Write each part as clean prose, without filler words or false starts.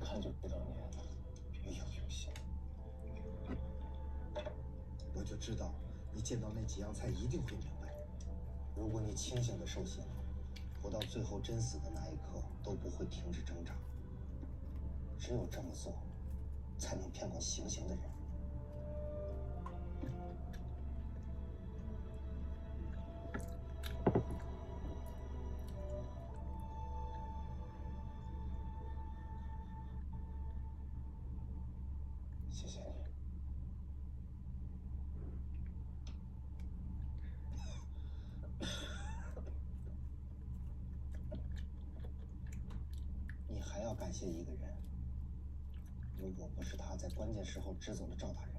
看就知道你别有用心。我就知道，你见到那几样菜一定会明白。如果你清醒的受刑，活到最后真死的那一刻都不会停止挣扎。只有这么做，才能骗过行刑的人。谢谢你。你还要感谢一个人。如果不是他在关键时候支走了赵大人，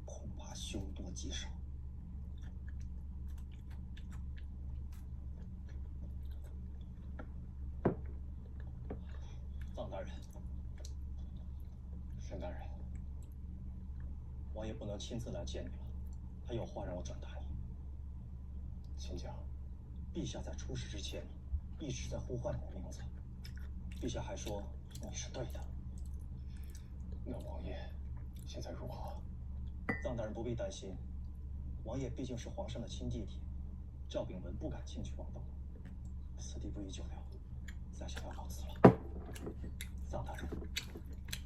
恐怕凶多吉少。臧大人，沈大人，王爷不能亲自来见你了，他有话让我转达你。请讲。陛下在出事之前一直在呼唤你的名字，陛下还说你是对的。那王爷现在如何？臧大人不必担心，王爷毕竟是皇上的亲弟弟，赵秉文不敢轻举妄动，此地不宜久留，在下要告辞了。臧大人，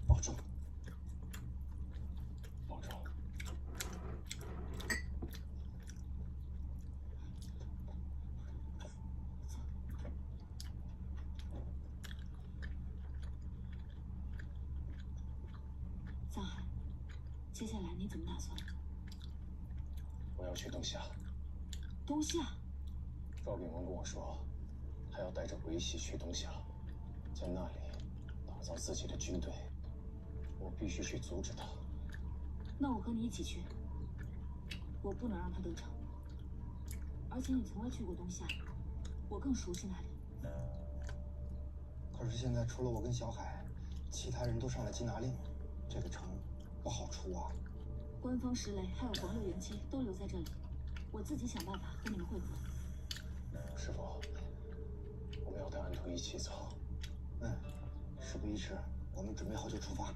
保重。保重。臧海，接下来你怎么打算？我要去东夏。东夏？赵秉文跟我说，他要带着维系去东夏，在那里打造自己的军队。我必须去阻止他。那我和你一起去。我不能让他得逞。而且你从未去过东夏，我更熟悉那里。可是现在除了我跟小海，其他人都上了缉拿令，这个城不好出啊。官方石雷还有黄六元妻都留在这里，我自己想办法和你们会合。师傅，我们要带安徒一起走。事不宜迟，我们准备好就出发。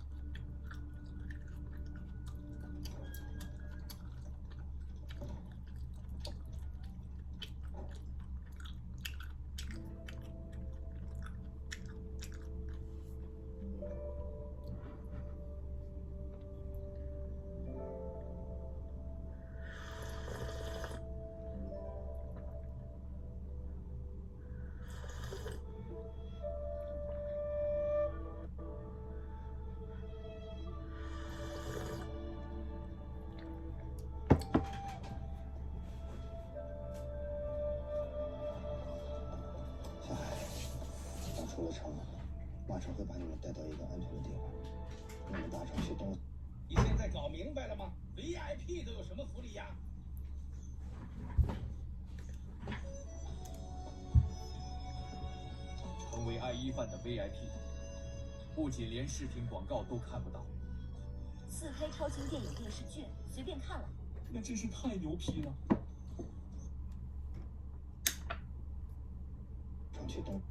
小海，我出了城，马上会把你们带到一个安全的地方。你们搭乘去东。你现在搞明白了吗 ？VIP 都有什么福利呀？成为爱一饭的 VIP， 不仅连视频广告都看不到，4K 超清电影电视剧随便看了，那真是太牛批了。乘去东。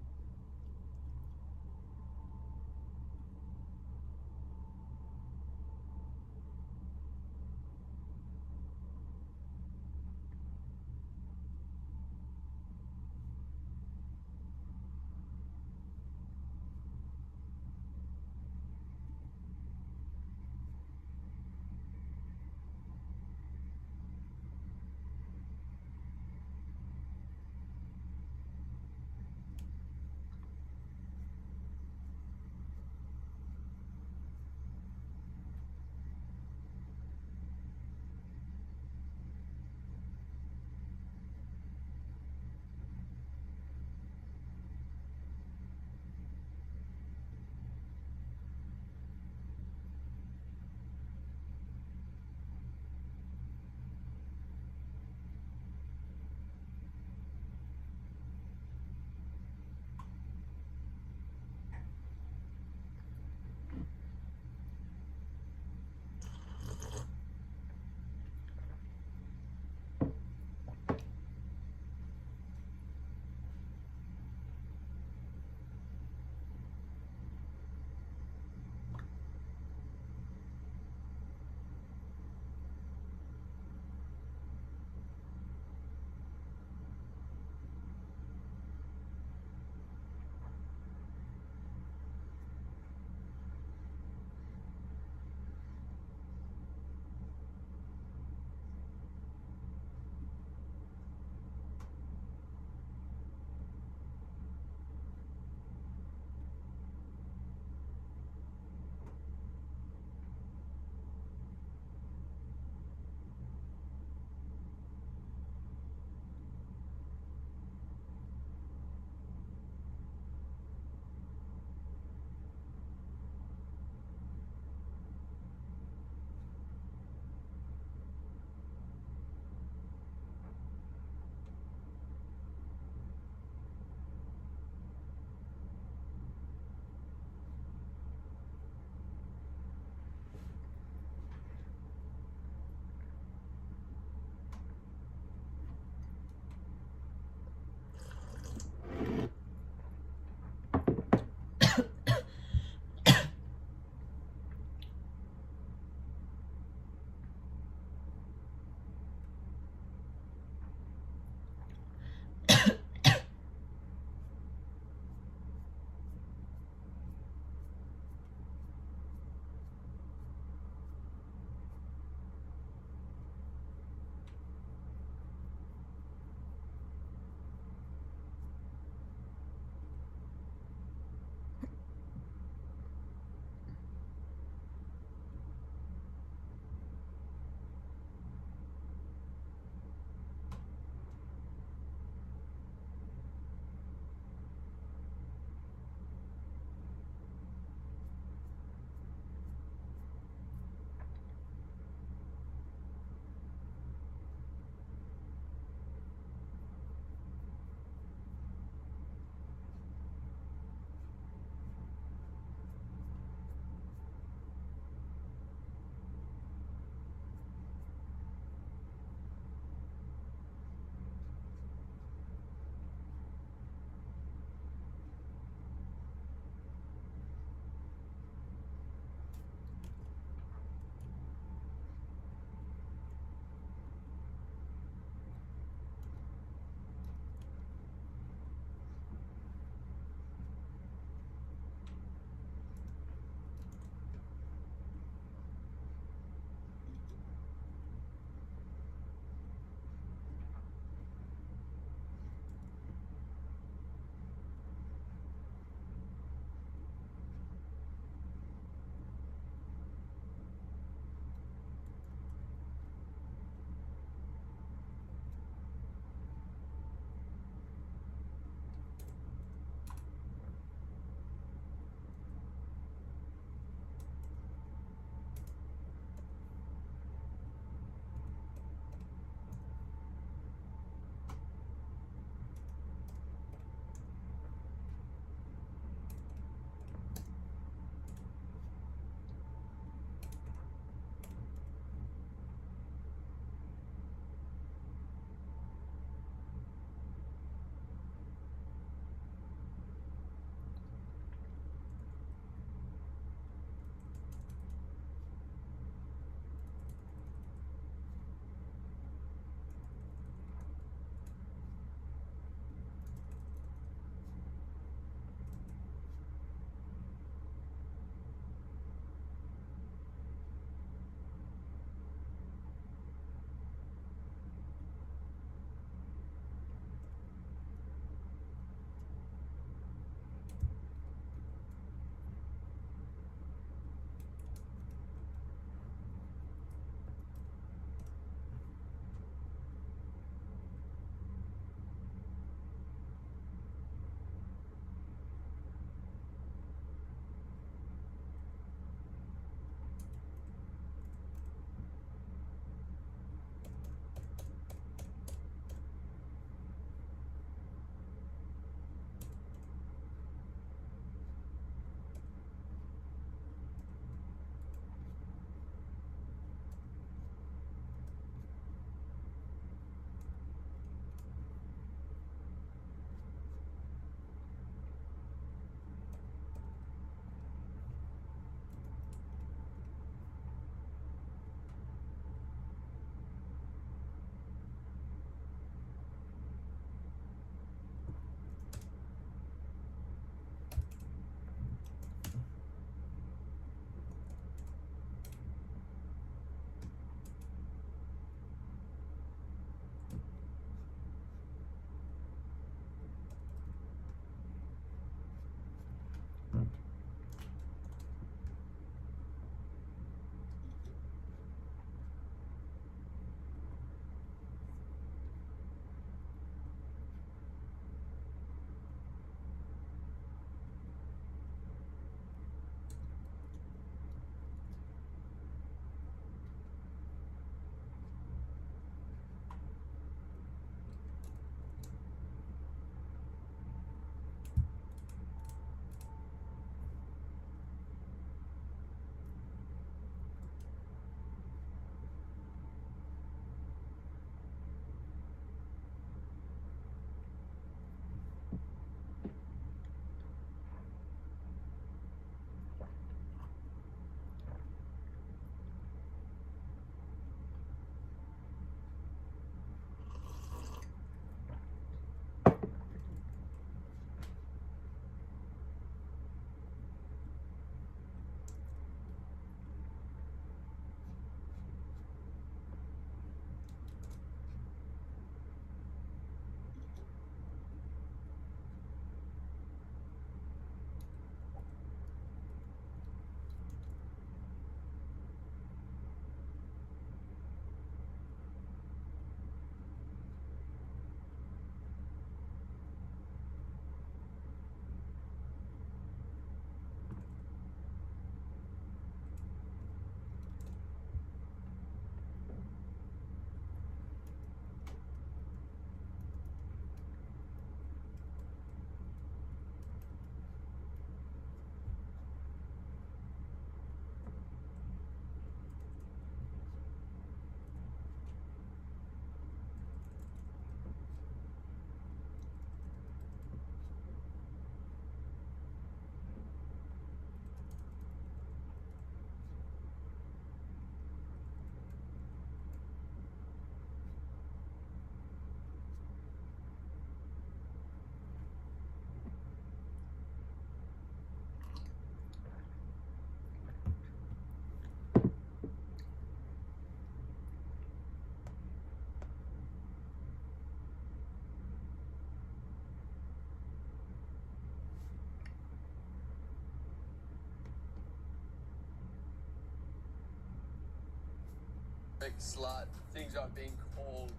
Big slut. Things I've been called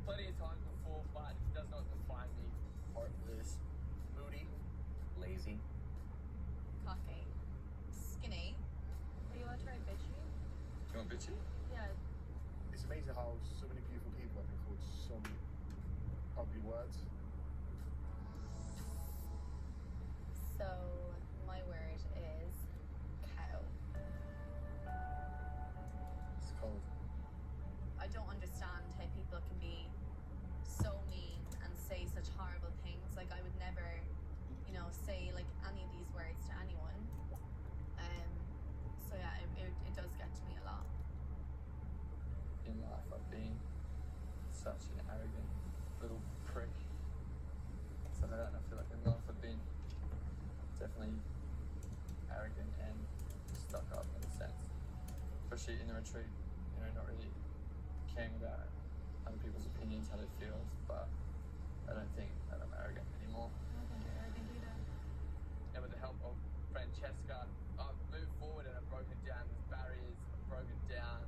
plenty of times before, but it does not define me. Heartless, moody, lazy. Coffee. Skinny. Are you want to try bitchy? You want bitchy? Yeah. It's amazing how so many beautiful people have been called so many ugly words. So, my word is cow. It's cold. I don't understand how people can be so mean and say such horrible things. Like, I would never, say like any of these words to anyone. So yeah, it does get to me a lot. In life, I've been such an arrogant little prick. So I feel like in life I've been definitely arrogant and stuck up in a sense. Especially in the retreat, not really caring about other people's opinions, how they feel, but I don't think that I'm arrogant anymore. I don't think you're arrogant either. And with the help of Francesca, I've moved forward and I've broken down these barriers, I've broken down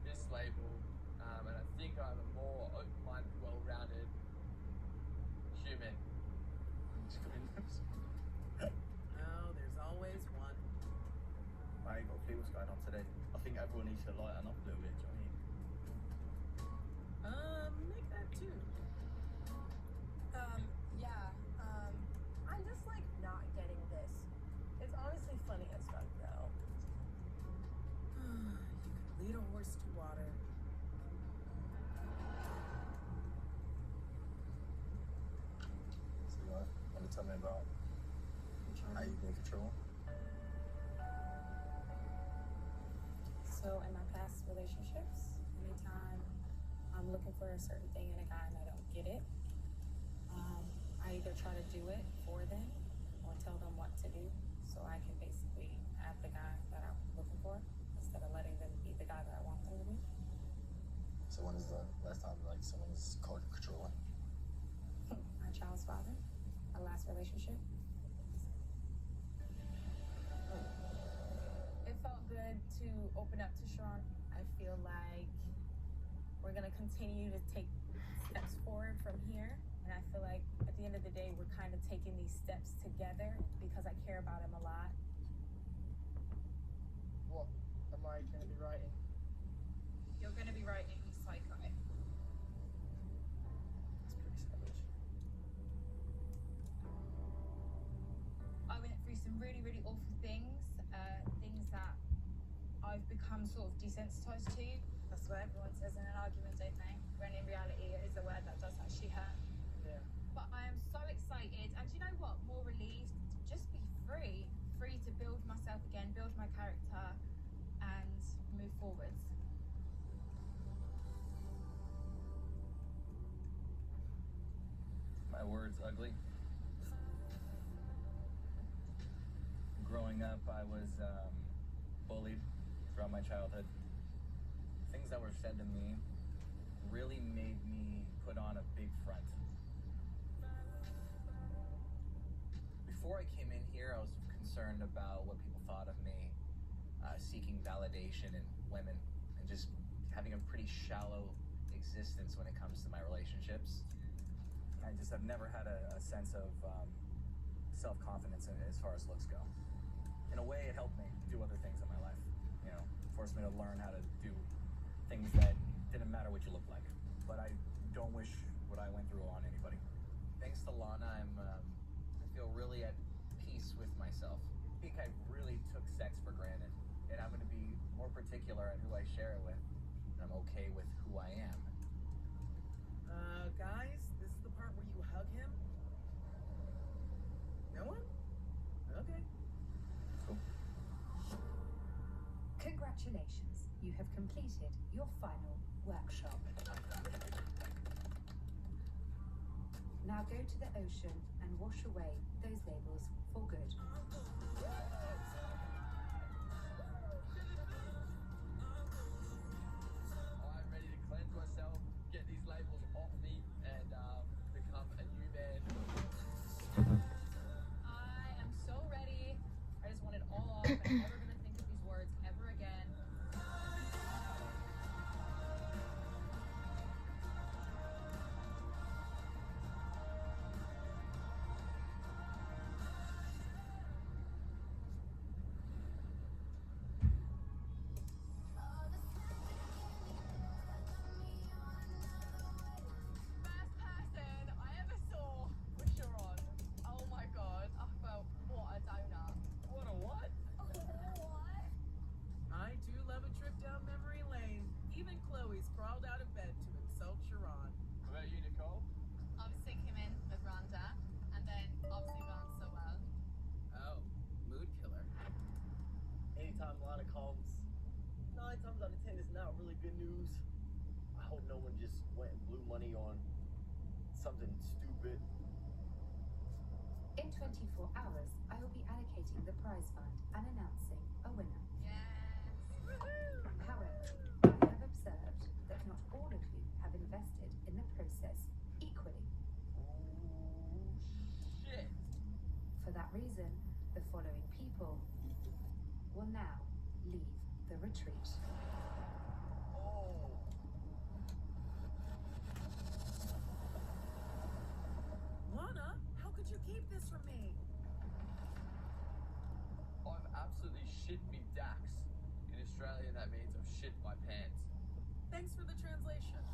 this label, and I think I'm a more open-minded, well-rounded human. No, there's always one. I ain't got a clue what's going on today. I think everyone needs to lighten up a little bit, do you know what I mean? Make that too. Yeah. I'm just like not getting this. It's honestly funny as fuck though. You could lead a horse to water. So you want to tell me about how you can control? So in my past relationships, anytime I'm looking for a certain thing in a guy and I don't get it, I either try to do it for them or tell them what to do so I can basically have the guy that I'm looking for instead of letting them be the guy that I want them to be. So when is the last time someone was called controlling? My child's father, my last relationship. It felt good to open up to Sean. I feel like we're gonna continue to take steps forward from here. And I feel like at the end of the day, we're kind of taking these steps together because I care about him a lot. What am I going to be writing? You're gonna be writing Psycho. It's pretty savage. I went through some really, really awful things, things that I've become sort of desensitized to. That's what everyone says in an argument, don't they? When in reality, it is a word that does actually hurt. Yeah. But I am so excited, and you know what? More relieved to just be free to build myself again, build my character, and move forwards. My word's ugly. Growing up, I was bullied throughout my childhood. Things that were said to me really made me put on a big front. Before I came in here, I was concerned about what people thought of me, seeking validation in women, and just having a pretty shallow existence when it comes to my relationships. I just have never had a sense of self-confidence as far as looks go. In a way, it helped me do other things in my life. Forced me to learn how to do things that didn't matter what you look like. But I don't wish what I went through on anybody. Thanks to Lana, I feel really at peace with myself. I think I really took sex for granted, and I'm going to be more particular at who I share it with. And I'm okay with who I am. Guys, this is the part where you hug him? No one? Okay. Cool. Congratulations, you have completed your final workshop. Now go to the ocean and wash away those labels for good. I'm ready to cleanse myself, get these labels off me, and become a new man. I am so ready. I just want it all off. I'm never gonna think of these words ever again. time Lana comes, 9 times out of 10 is not really good news. I hope no one just went and blew money on something stupid. In 24 hours, I will be allocating the prize fund and announcing a winner. However, I have observed that not all of you have invested in the process equally. Shit. For that reason, the following people will now leave the retreat. Lana, how could you keep this from me? I'm absolutely shit me dax. In Australia, that means I've shit my pants. Thanks for the translation.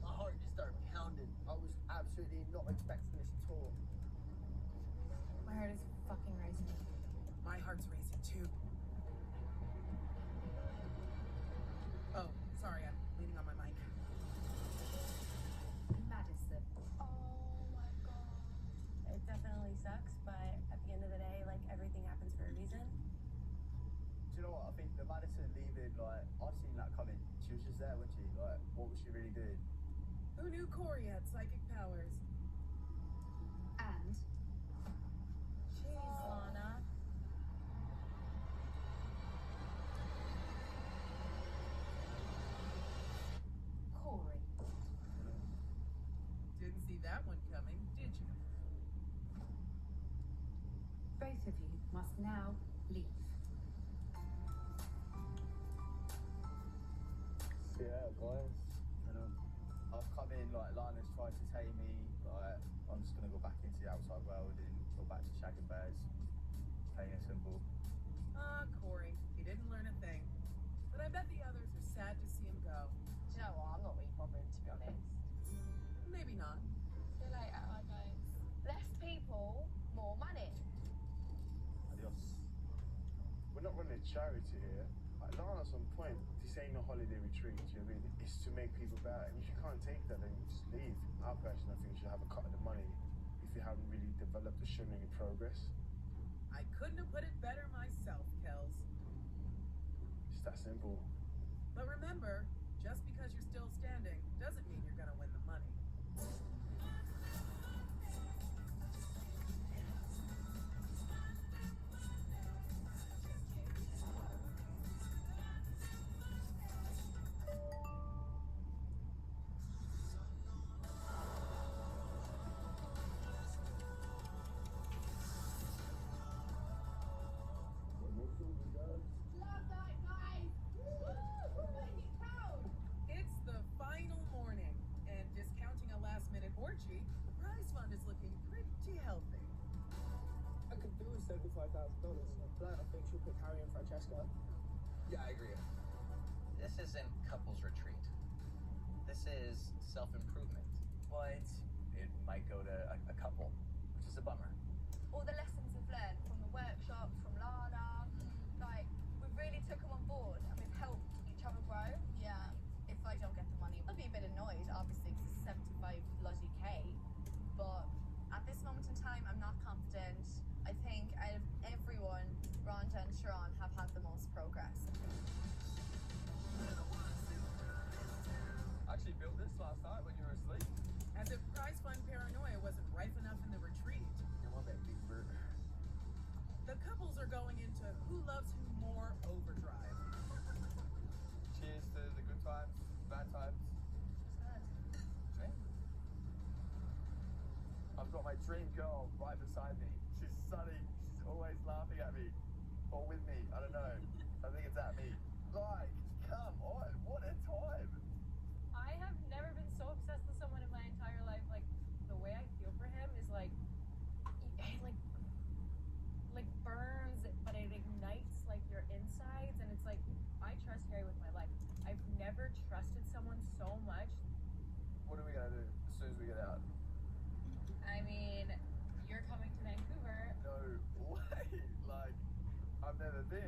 My heart just started pounding. I was absolutely not expecting this at all. My heart is fucking racing. My heart's racing too. Oh, sorry, I'm leaning on my mic. Madison. Oh my god. It definitely sucks, but at the end of the day, like, everything happens for a reason. Do you know what? I think the Madison leaving, like, I've seen that coming. She was just there, wasn't she? Like, what was she really doing? Who knew Corey had psychic powers? And Jeez, Lana. Corey. Didn't see that one coming, did you? Both of you must now leave. Yeah, guys. I've come in, like, Lana's tried to tame me. Like, I'm just gonna go back into the outside world and go back to shagging bears. Plain and simple. Corey, he didn't learn a thing. But I bet the others are sad to see him go. Do you know what? I'm not really bothered, to be honest. Maybe not. See you later, guys. Less people, more money. Adios. We're not running a charity here. Like, Lana's on point. This ain't no holiday retreat, you know what I mean? It's to make people better. And if you can't take that, then you just leave. Our person, I think, should have a cut of the money if you haven't really developed or shown any progress. I couldn't have put it better myself, Kels. It's that simple. But remember, just because you're still standing doesn't mean you're gonna win the money. It's the final morning, and discounting a last-minute orgy, the prize fund is looking pretty healthy. I could do with $75,000. But I think she'll pick Harry and Francesca. Yeah, I agree. This isn't couples retreat. This is self-improvement. But it might go to a couple, which is a bummer. All the lessons we've learned from the workshops, from Lana, like, we've really took them on board and we've helped each other grow. Yeah, if I don't get the money, I'll be a bit annoyed, obviously, because it's 75 bloody K. But at this moment in time, I'm not confident. I think out of everyone, Rhonda and Sharon have had the most progress. I actually built this last night when you were asleep. As if prize fund paranoia wasn't rife enough in the retreat. You want that big bird? The couples are going into who loves who more overdrive. Cheers to the good times, bad times. I've got my dream girl right beside me. She's sunny. She's always laughing at me. Or with me. I don't know. I think it's at me. Like, come on. What a time. I have never been so obsessed with someone in my entire life. Like, the way I feel for him is like burns, but it ignites like your insides, and it's like, I trust Harry with my life. I've never trusted someone so much. What are we gonna do as soon as we get out? I mean, you're coming to Vancouver. No way. Like, I've never been.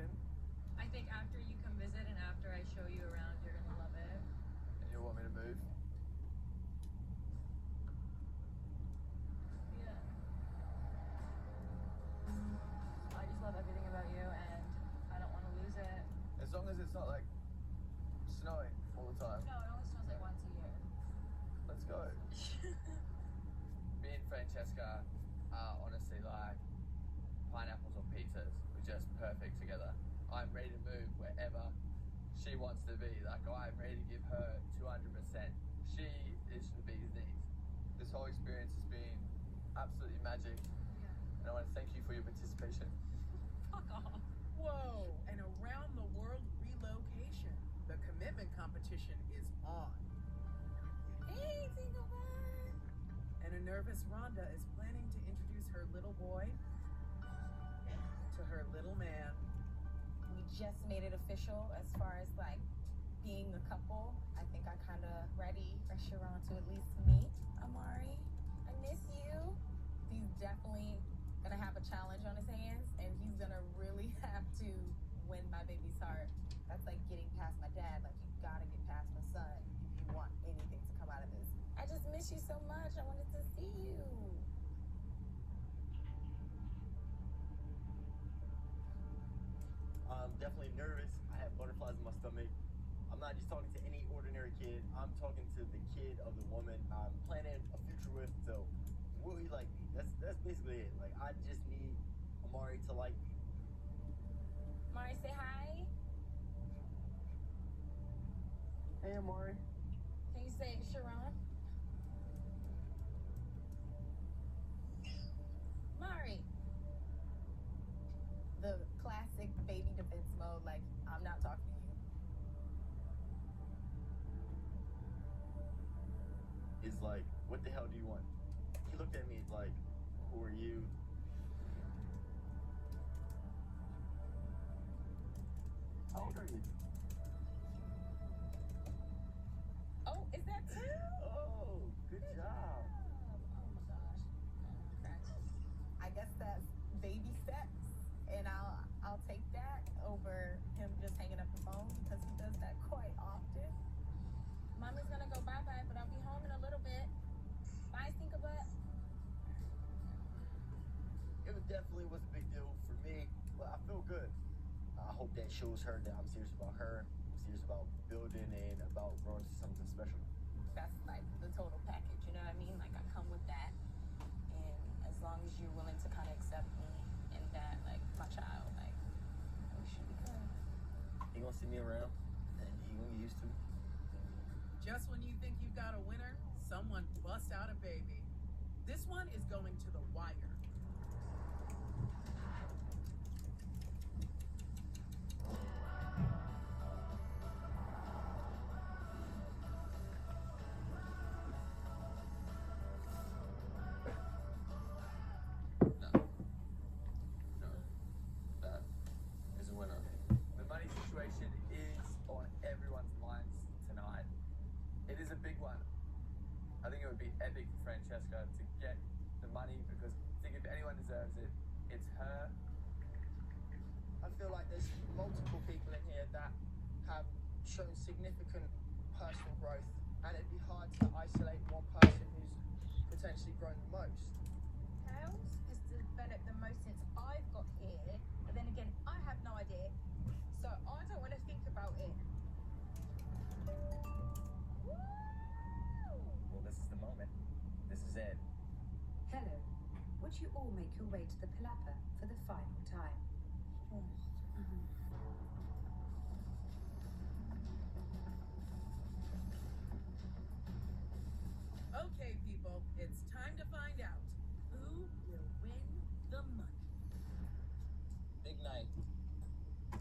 it's not like snowing all the time. No, it only snows like once a year. Let's go. Me and Francesca are honestly like pineapples on pizzas. We're just perfect together. I'm ready to move wherever she wants to be. Like, I'm ready to give her 200%. She is the bee's knees. This whole experience has been absolutely magic. And I want to thank you for your participation. Fuck off. Whoa, an around the world relocation. The commitment competition is on. Hey, single bird. And a nervous Rhonda is planning to introduce her little boy to her little man. We just made it official as far as like being a couple. I think I kind of ready for Sharon to at least meet Amari. I miss you. He's definitely gonna have a challenge on his hands, and he's gonna really have to win my baby's heart. That's like getting past my dad. Like, you gotta get past my son if you want anything to come out of this. I just miss you so much. I wanted to see you. I'm definitely nervous. I have butterflies in my stomach. I'm not just talking to any ordinary kid. I'm talking to the kid of the woman I'm planning a future with. So, will he like me? That's basically it. Like, I just need Amari to like me. Amari, say hi. Hey, Amari. Can you say Sharon? Mari. The classic baby defense mode, like, I'm not talking to you. Is like, what the hell do you want? He looked at me like, who are you? How old are you? Oh, is that two? Oh, good job. Oh my gosh. I guess that's baby steps, and I'll take that over him just hanging up the phone because he does that quite often. Mommy's gonna go bye-bye, but I'll be home in a little bit. Bye, Stinkerbutt. It definitely was a big deal for me, but I feel good. I hope that shows her that I'm serious about her. I'm serious about building and about growing to something special. That's like the total package, you know what I mean? Like, I come with that, and as long as you're willing to kind of accept me and that, like, my child, like, we should be good. He gonna see me around, and he gonna get used to me. Just when you think you've got a winner, someone busts out a baby. This one is going to the wire. That is a winner. The money situation is on everyone's minds tonight. It is a big one. I think it would be epic for Francesca to get the money, because I think if anyone deserves it, it's her. I feel like there's multiple people in here that have shown significant personal growth, and it'd be hard to isolate one person who's potentially grown the most. Tails has developed the most since I've got here, but then again, I have no idea, so I don't want to think about it. Well, this is the moment. This is it. Hello. Would you all make your way to the Palapa for the final time? Okay, people, it's time to find out who will win the money. Big night.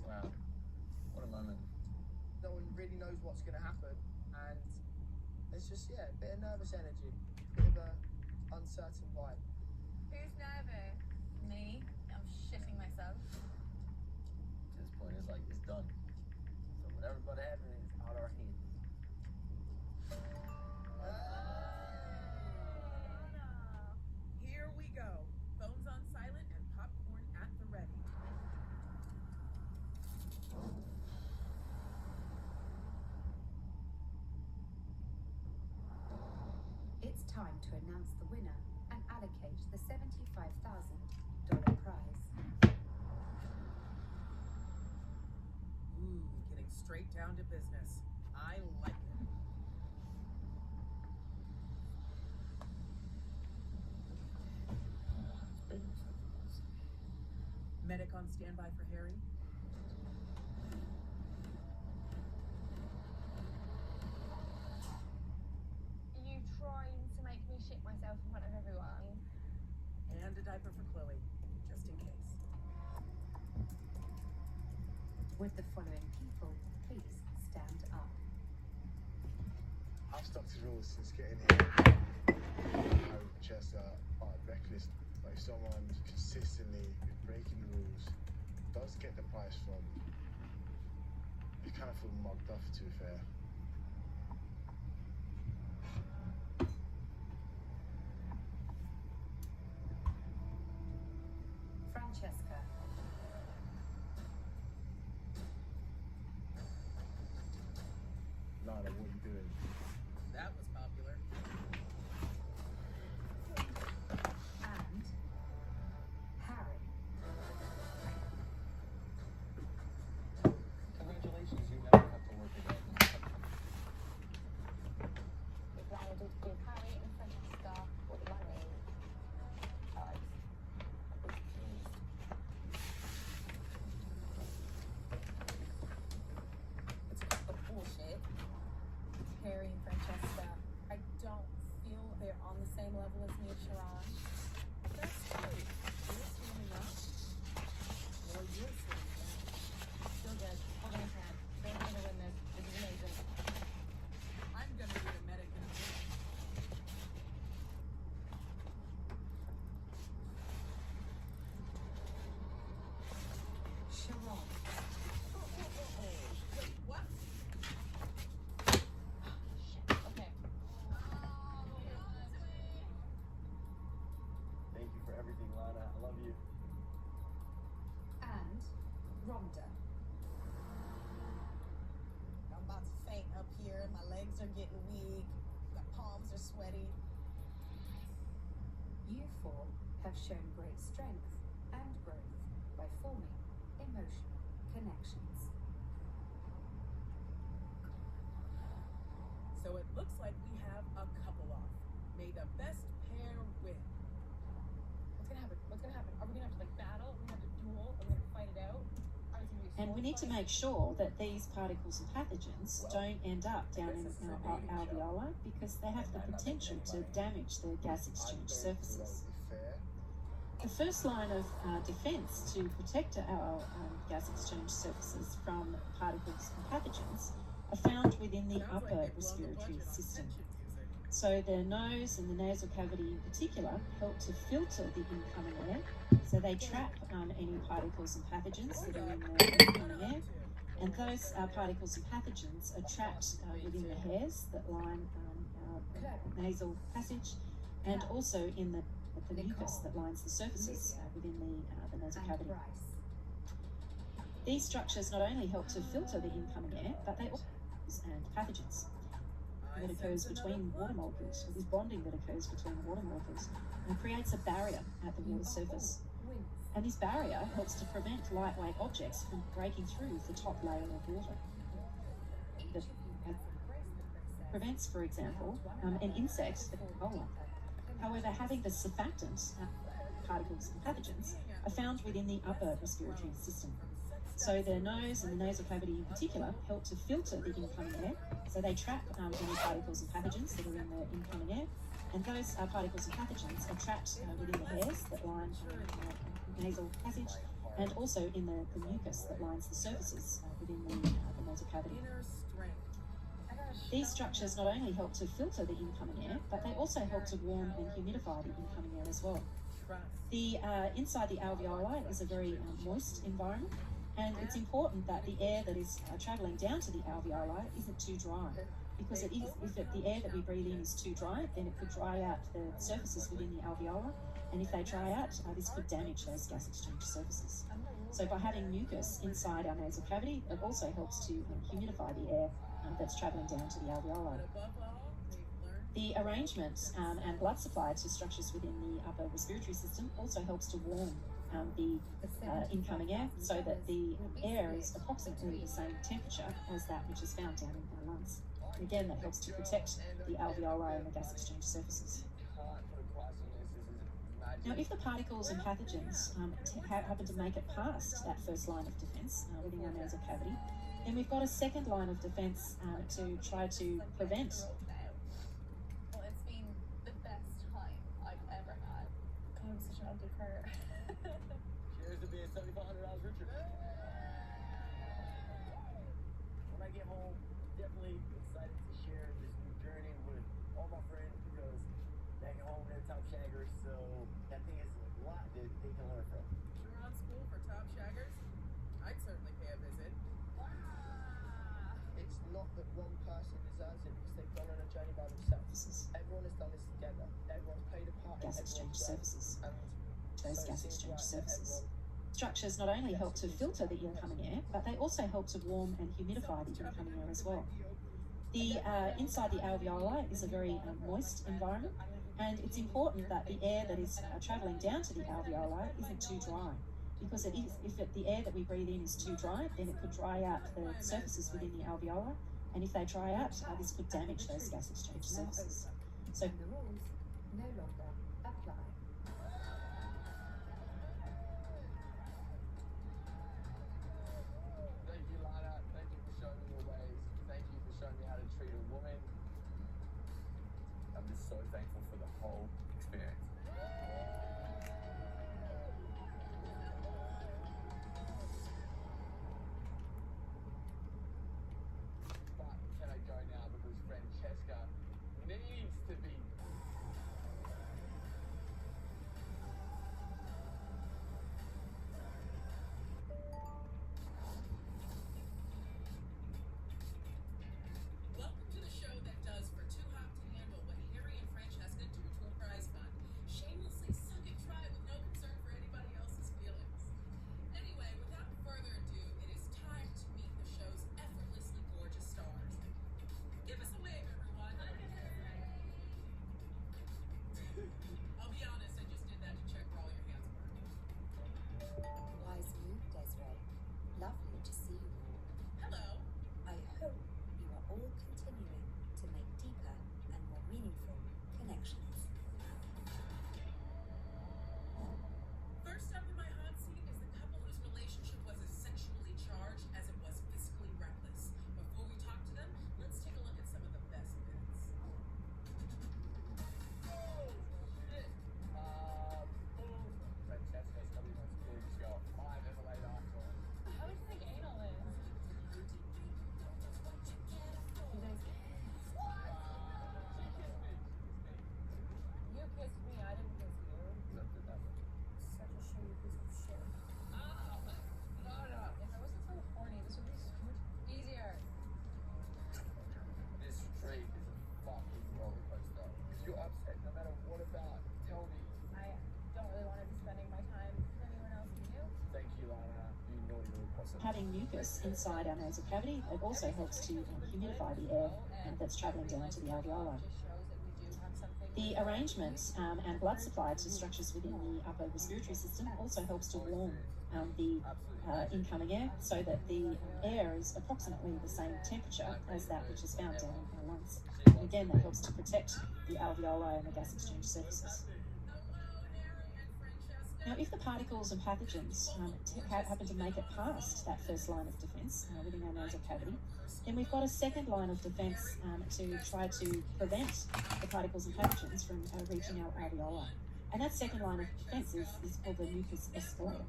Wow. What a moment. No one really knows what's going to happen, and it's just, yeah, a bit of nervous energy, bit of a uncertain vibe. Who's nervous? Me? I'm shitting myself. At this point, it's like, it's done. So whatever's about to happen is out of our hands. Here we go. Phones on silent and popcorn at the ready. It's time to announce the winner and allocate the $75,000 prize. Ooh, getting down to business. I like it. Medic on standby for Harry. You trying to make me shit myself in front of everyone? And a diaper for Chloe, just in case. With the following people, please stand up. I've stuck to rules since getting here. Harry, Chester, reckless. Like someone consistently is breaking the rules, does get the prize from. You kind of feel mugged off, to be fair. Francesca. Lana, what are you doing? That was popular. And Harry. Congratulations, you never have to work again. Decided to give Harry and Francesca all the money. It's a couple of bullshit. Harry and Francesca, I don't feel they're on the same level as me and Sharon. That's true. You're standing up. Or you're sitting down. Still good. Hold on his hand. They're gonna win this. This is amazing. I'm gonna be a medic in a minute. Sharon. Wait, what? Okay. Thank you for everything, Lana. I love you. And Rhonda. I'm about to faint up here. My legs are getting weak. My palms are sweaty. You four have shown great strength and growth by forming emotional connections. So it looks like we have a couple off. May the best pair win. What's gonna happen? What's gonna happen? Are we gonna have to like battle? Are we gonna have to duel? Are we gonna fight it out? And we need to make sure that these particles and pathogens don't end up down in our alveoli because they have the potential to damage the gas exchange surfaces. The first line of defense to protect our gas exchange surfaces from particles and pathogens are found within the upper respiratory system. So the nose and the nasal cavity in particular help to filter the incoming air. So they trap any particles and pathogens that are in the incoming air. And those particles and pathogens are trapped within the hairs that line our nasal passage and also in the mucus that lines the surfaces within the nasal cavity. These structures not only help to filter the incoming air, but they also and pathogens that occurs between water molecules, or this bonding that occurs between water molecules, and creates a barrier at the water surface. And this barrier helps to prevent lightweight objects from breaking through the top layer of water. It prevents, for example, an insect, Ebola. However, having the surfactant particles and pathogens are found within the upper respiratory system. So the nose and the nasal cavity in particular help to filter the incoming air. So they trap any particles and pathogens that are in the incoming air. And those particles and pathogens are trapped within the hairs that line the nasal passage and also in the mucus that lines the surfaces within the nasal cavity. These structures not only help to filter the incoming air, but they also help to warm and humidify the incoming air as well. The inside the alveoli is a very moist environment, and it's important that the air that is travelling down to the alveoli isn't too dry, because if the air that we breathe in is too dry, then it could dry out the surfaces within the alveoli, and if they dry out, this could damage those gas exchange surfaces. So by having mucus inside our nasal cavity, it also helps to humidify the air that's travelling down to the alveoli. The arrangement and blood supply to structures within the upper respiratory system also helps to warm the incoming air so that the air is approximately the same temperature as that which is found down in our lungs. Again, that helps to protect the alveoli and the gas exchange surfaces. Now, if the particles and pathogens happen to make it past that first line of defence within our nasal cavity, then we've got a second line of defence to try to prevent. Well, it's been the best time I've ever had. I'm such an ugly cart. Cheers to being $7,500 richer. When I get home, definitely excited to share this new journey with all my friends because back at home they're top shaggers, so I think it's a lot that they can learn from. You're on school for top shaggers? I'd certainly pay a visit. It's not that one person deserves it because they've gone on a journey by themselves. Everyone has done this together. Everyone's played a part in Gas exchange everyone's surfaces. journey. Those So it gas seems exchange right that surfaces. everyone- Structures not only help to filter the incoming air, but they also help to warm and humidify the incoming air as well. The inside the alveoli is a very moist environment, and it's important that the air that is travelling down to the alveoli isn't too dry, because the air that we breathe in is too dry, then it could dry out the surfaces within the alveoli, and if they dry out, this could damage those gas exchange surfaces. So And the rules no longer apply. Thank you, Lana. Thank you for showing me your ways. Thank you for showing me how to treat a woman. I'm just so thankful for the whole experience. But can I go now because Francesca needs to be. Welcome to the show that does for too hot to handle what Harry and Francesca do to a prize fund. Shamelessly suck and try with no concern for anybody else's feelings. Anyway, without further ado, it is time to meet the show's effortlessly gorgeous stars. Give us a wave, everyone. I'll be honest, I just did that to check where all your hands were. Wise move, Desiree. Lovely to see you all. Hello. I hope you are all continuing to make deeper and more meaningful connections. First up in my hot seat is the couple whose relationship was as sexually charged as it was fiscally reckless. Before we talk to them, let's take a look at some of the best bits. Francesca's probably the most gorgeous girl I've ever laid eyes on. How would you think anal is? You guys, You kissed me, I didn't kiss you. such a shitty piece of shit. If I wasn't so horny, this would be so much easier. This street is a fucking roller coaster. If you're upset, no matter what about, tell me. I don't really want to be spending my time with anyone else than you. Thank you, Lana. You naughty little possum. having mucus inside our nasal cavity, it also helps to humidify the air that's travelling down to the alveoli. Just shows that we do have something. The arrangement and blood supply to structures within the upper respiratory system also helps to warm the incoming air so that the air is approximately the same temperature as that which is found down in our lungs. Again, that helps to protect the alveoli and the gas exchange surfaces. Now, if the particles and pathogens happen to make it past that first line of defence within our nasal cavity, then we've got a second line of defence to try to prevent the particles and pathogens from reaching our alveoli. And that second line of defence is called the mucus escalator.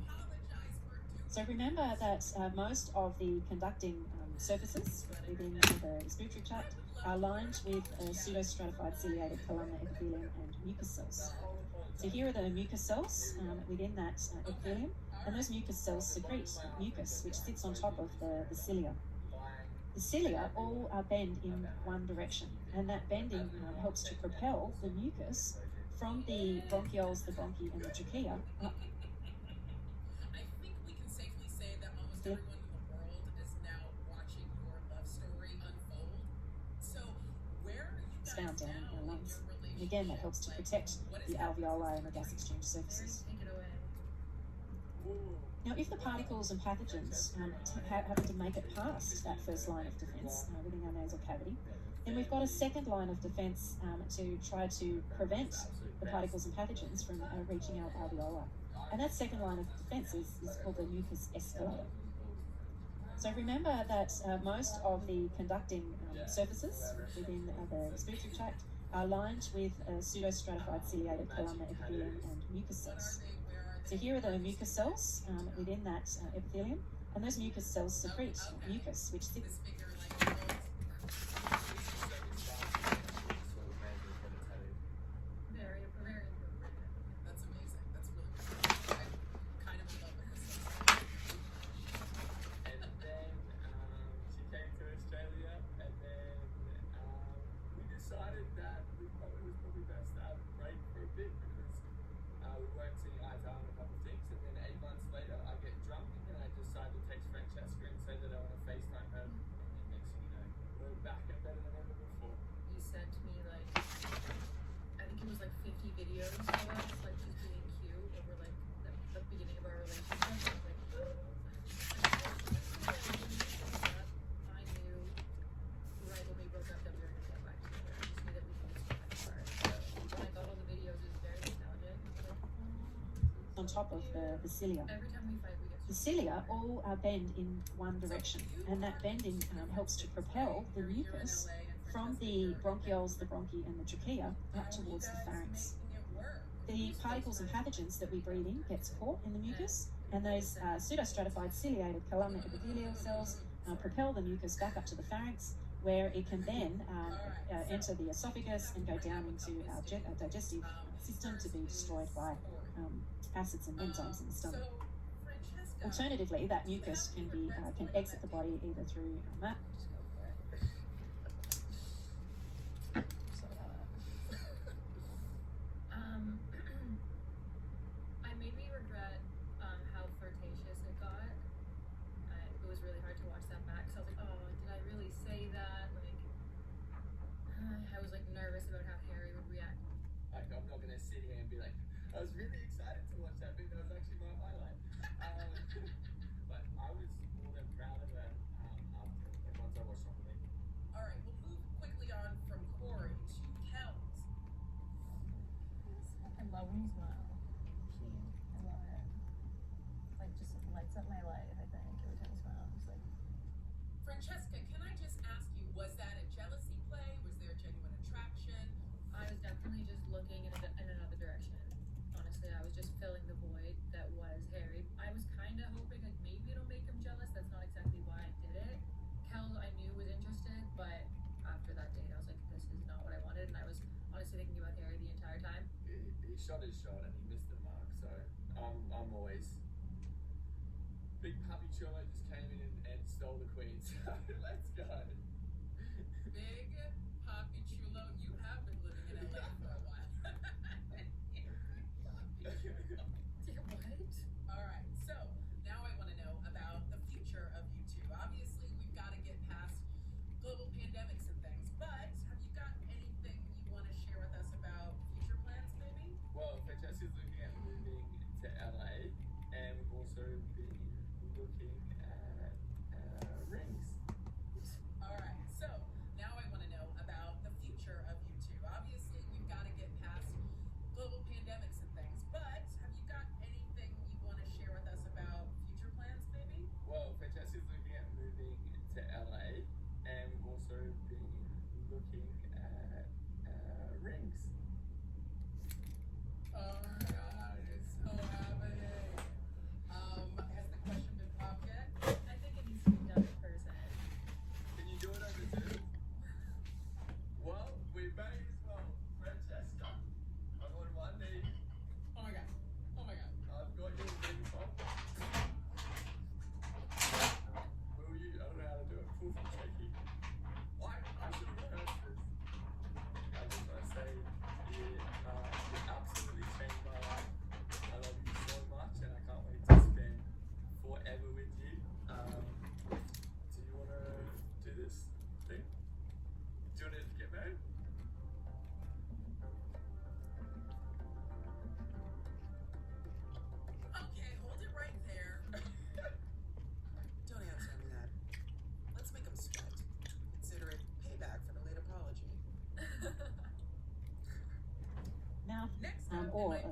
So remember that most of the conducting surfaces within the respiratory tract are lined with pseudostratified ciliated columnar epithelium and mucus cells. So here are the mucus cells within that epithelium, and those mucus cells secrete mucus, which sits on top of the cilia. The cilia all bend in one direction, and that bending helps to propel the mucus from the bronchioles, the bronchi, and the trachea up. I think we can safely say that almost everyone in the world is now watching your love story unfold. So, where are you It's guys found down now in our in lungs. your And relationship? again, that helps to protect What is the happening? alveoli and the gas exchange surfaces. Take it away. Now, if the particles and pathogens happen to make it past that first line of defence within our nasal cavity, then we've got a second line of defence to try to prevent the particles and pathogens from reaching our alveoli. And that second line of defence is called the mucus escalator. So remember that most of the conducting surfaces within the respiratory tract are lined with pseudostratified ciliated columnar epithelium and mucus cells. So here are the mucus cells within that epithelium, and those mucus cells secrete mucus, which sits. That's amazing. That's really good. I'm kind of in love with this. And then she came to Australia, and then we decided that it was probably best to have a break for a bit because we weren't seeing eye to eye on a couple of things. And then 8 months later, I get drunk, and I decide to text Francesca and say that I want to FaceTime her. And then next thing you know, we're back and better than ever before. You sent me like, I think it was like 50 videos of us like just being cute over like the beginning of our relationship. I was like, I knew right when we broke up that we were gonna get back together. I just knew that we could just get apart. When I got all the videos, it was very nostalgic. On top of the cilia. Every time we fight, we get The cilia all bend in one direction, and that bending helps to propel the mucus from the bronchioles, the bronchi, and the trachea out towards the pharynx. The particles and pathogens that we breathe in gets caught in the mucus, and those pseudostratified ciliated columnar epithelial cells propel the mucus back up to the pharynx, where it can then enter the esophagus and go down into our digestive system to be destroyed by acids and enzymes in the stomach. Alternatively, that mucus can exit the body either through mouth. I made me regret how flirtatious it got. It was really hard to watch that back. So I was like, oh, did I really say that? Like, I was like nervous about how Harry would react. Like, I'm not gonna sit here and be like, I was really excited to watch that bit. That was actually my highlight. But I was more than proud of it after, like, once I watched it. All right, we'll move quickly on from Corey to Kells. I love when you smile. I love it. Like, just lights up my life, I think, every time you smile. I'm just like, Francesca, can I just ask you, was that a jealousy play? Was there a genuine attraction? I was definitely just looking in another direction. Honestly, I was just filling the void that was Harry. I was kind of hoping like maybe it'll make him jealous. That's not exactly why I did it. Kel, I knew was interested, but after that date, I was like, this is not what I wanted, and I was honestly thinking about Harry the entire time. He shot his shot and he missed the mark, so I'm always. Big Puppy Chulo just came in and stole the queen, so let's go. Big Papi Chulo, you have been living in LA for a while. What? All right, so now I want to know about the future of you two. Obviously, we've got to get past global pandemics and things, but have you got anything you want to share with us about future plans, maybe? Well, Francesca's looking at moving to LA, and we've also been looking at rings. All right, so now I want to know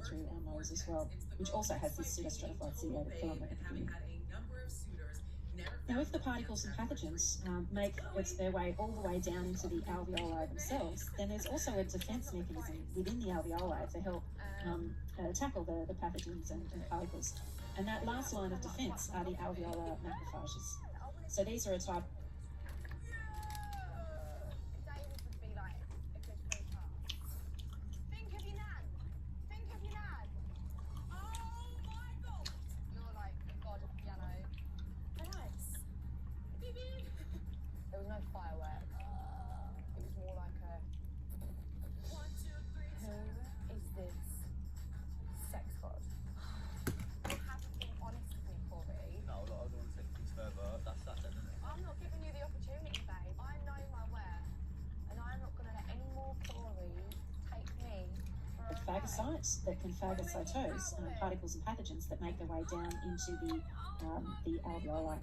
through our nose as well, which also has this pseudostratified ciliated filament at the beginning. Now, if the particles and pathogens make their way all the way down into the alveoli themselves, then there's also a defense mechanism within the alveoli to help tackle the pathogens and particles. And that last line of defense are the alveolar macrophages. So these are a type. David would be like a good preacher. Think of your nan. Think of your nan. Oh my god. You're like a god of piano. Nice. Beep beep. There was no fireworks. It was more like a 1, 2, 3. Who is this sex god? You have to be honest with me, Corey. No, I don't want to take things further. That's that then, isn't it? I'm not giving you the opportunity, babe. I know my worth, and I'm not going to let any more Corey take me for a Phagocytes that can phagocytose particles and pathogens that make their way down into the alveoli,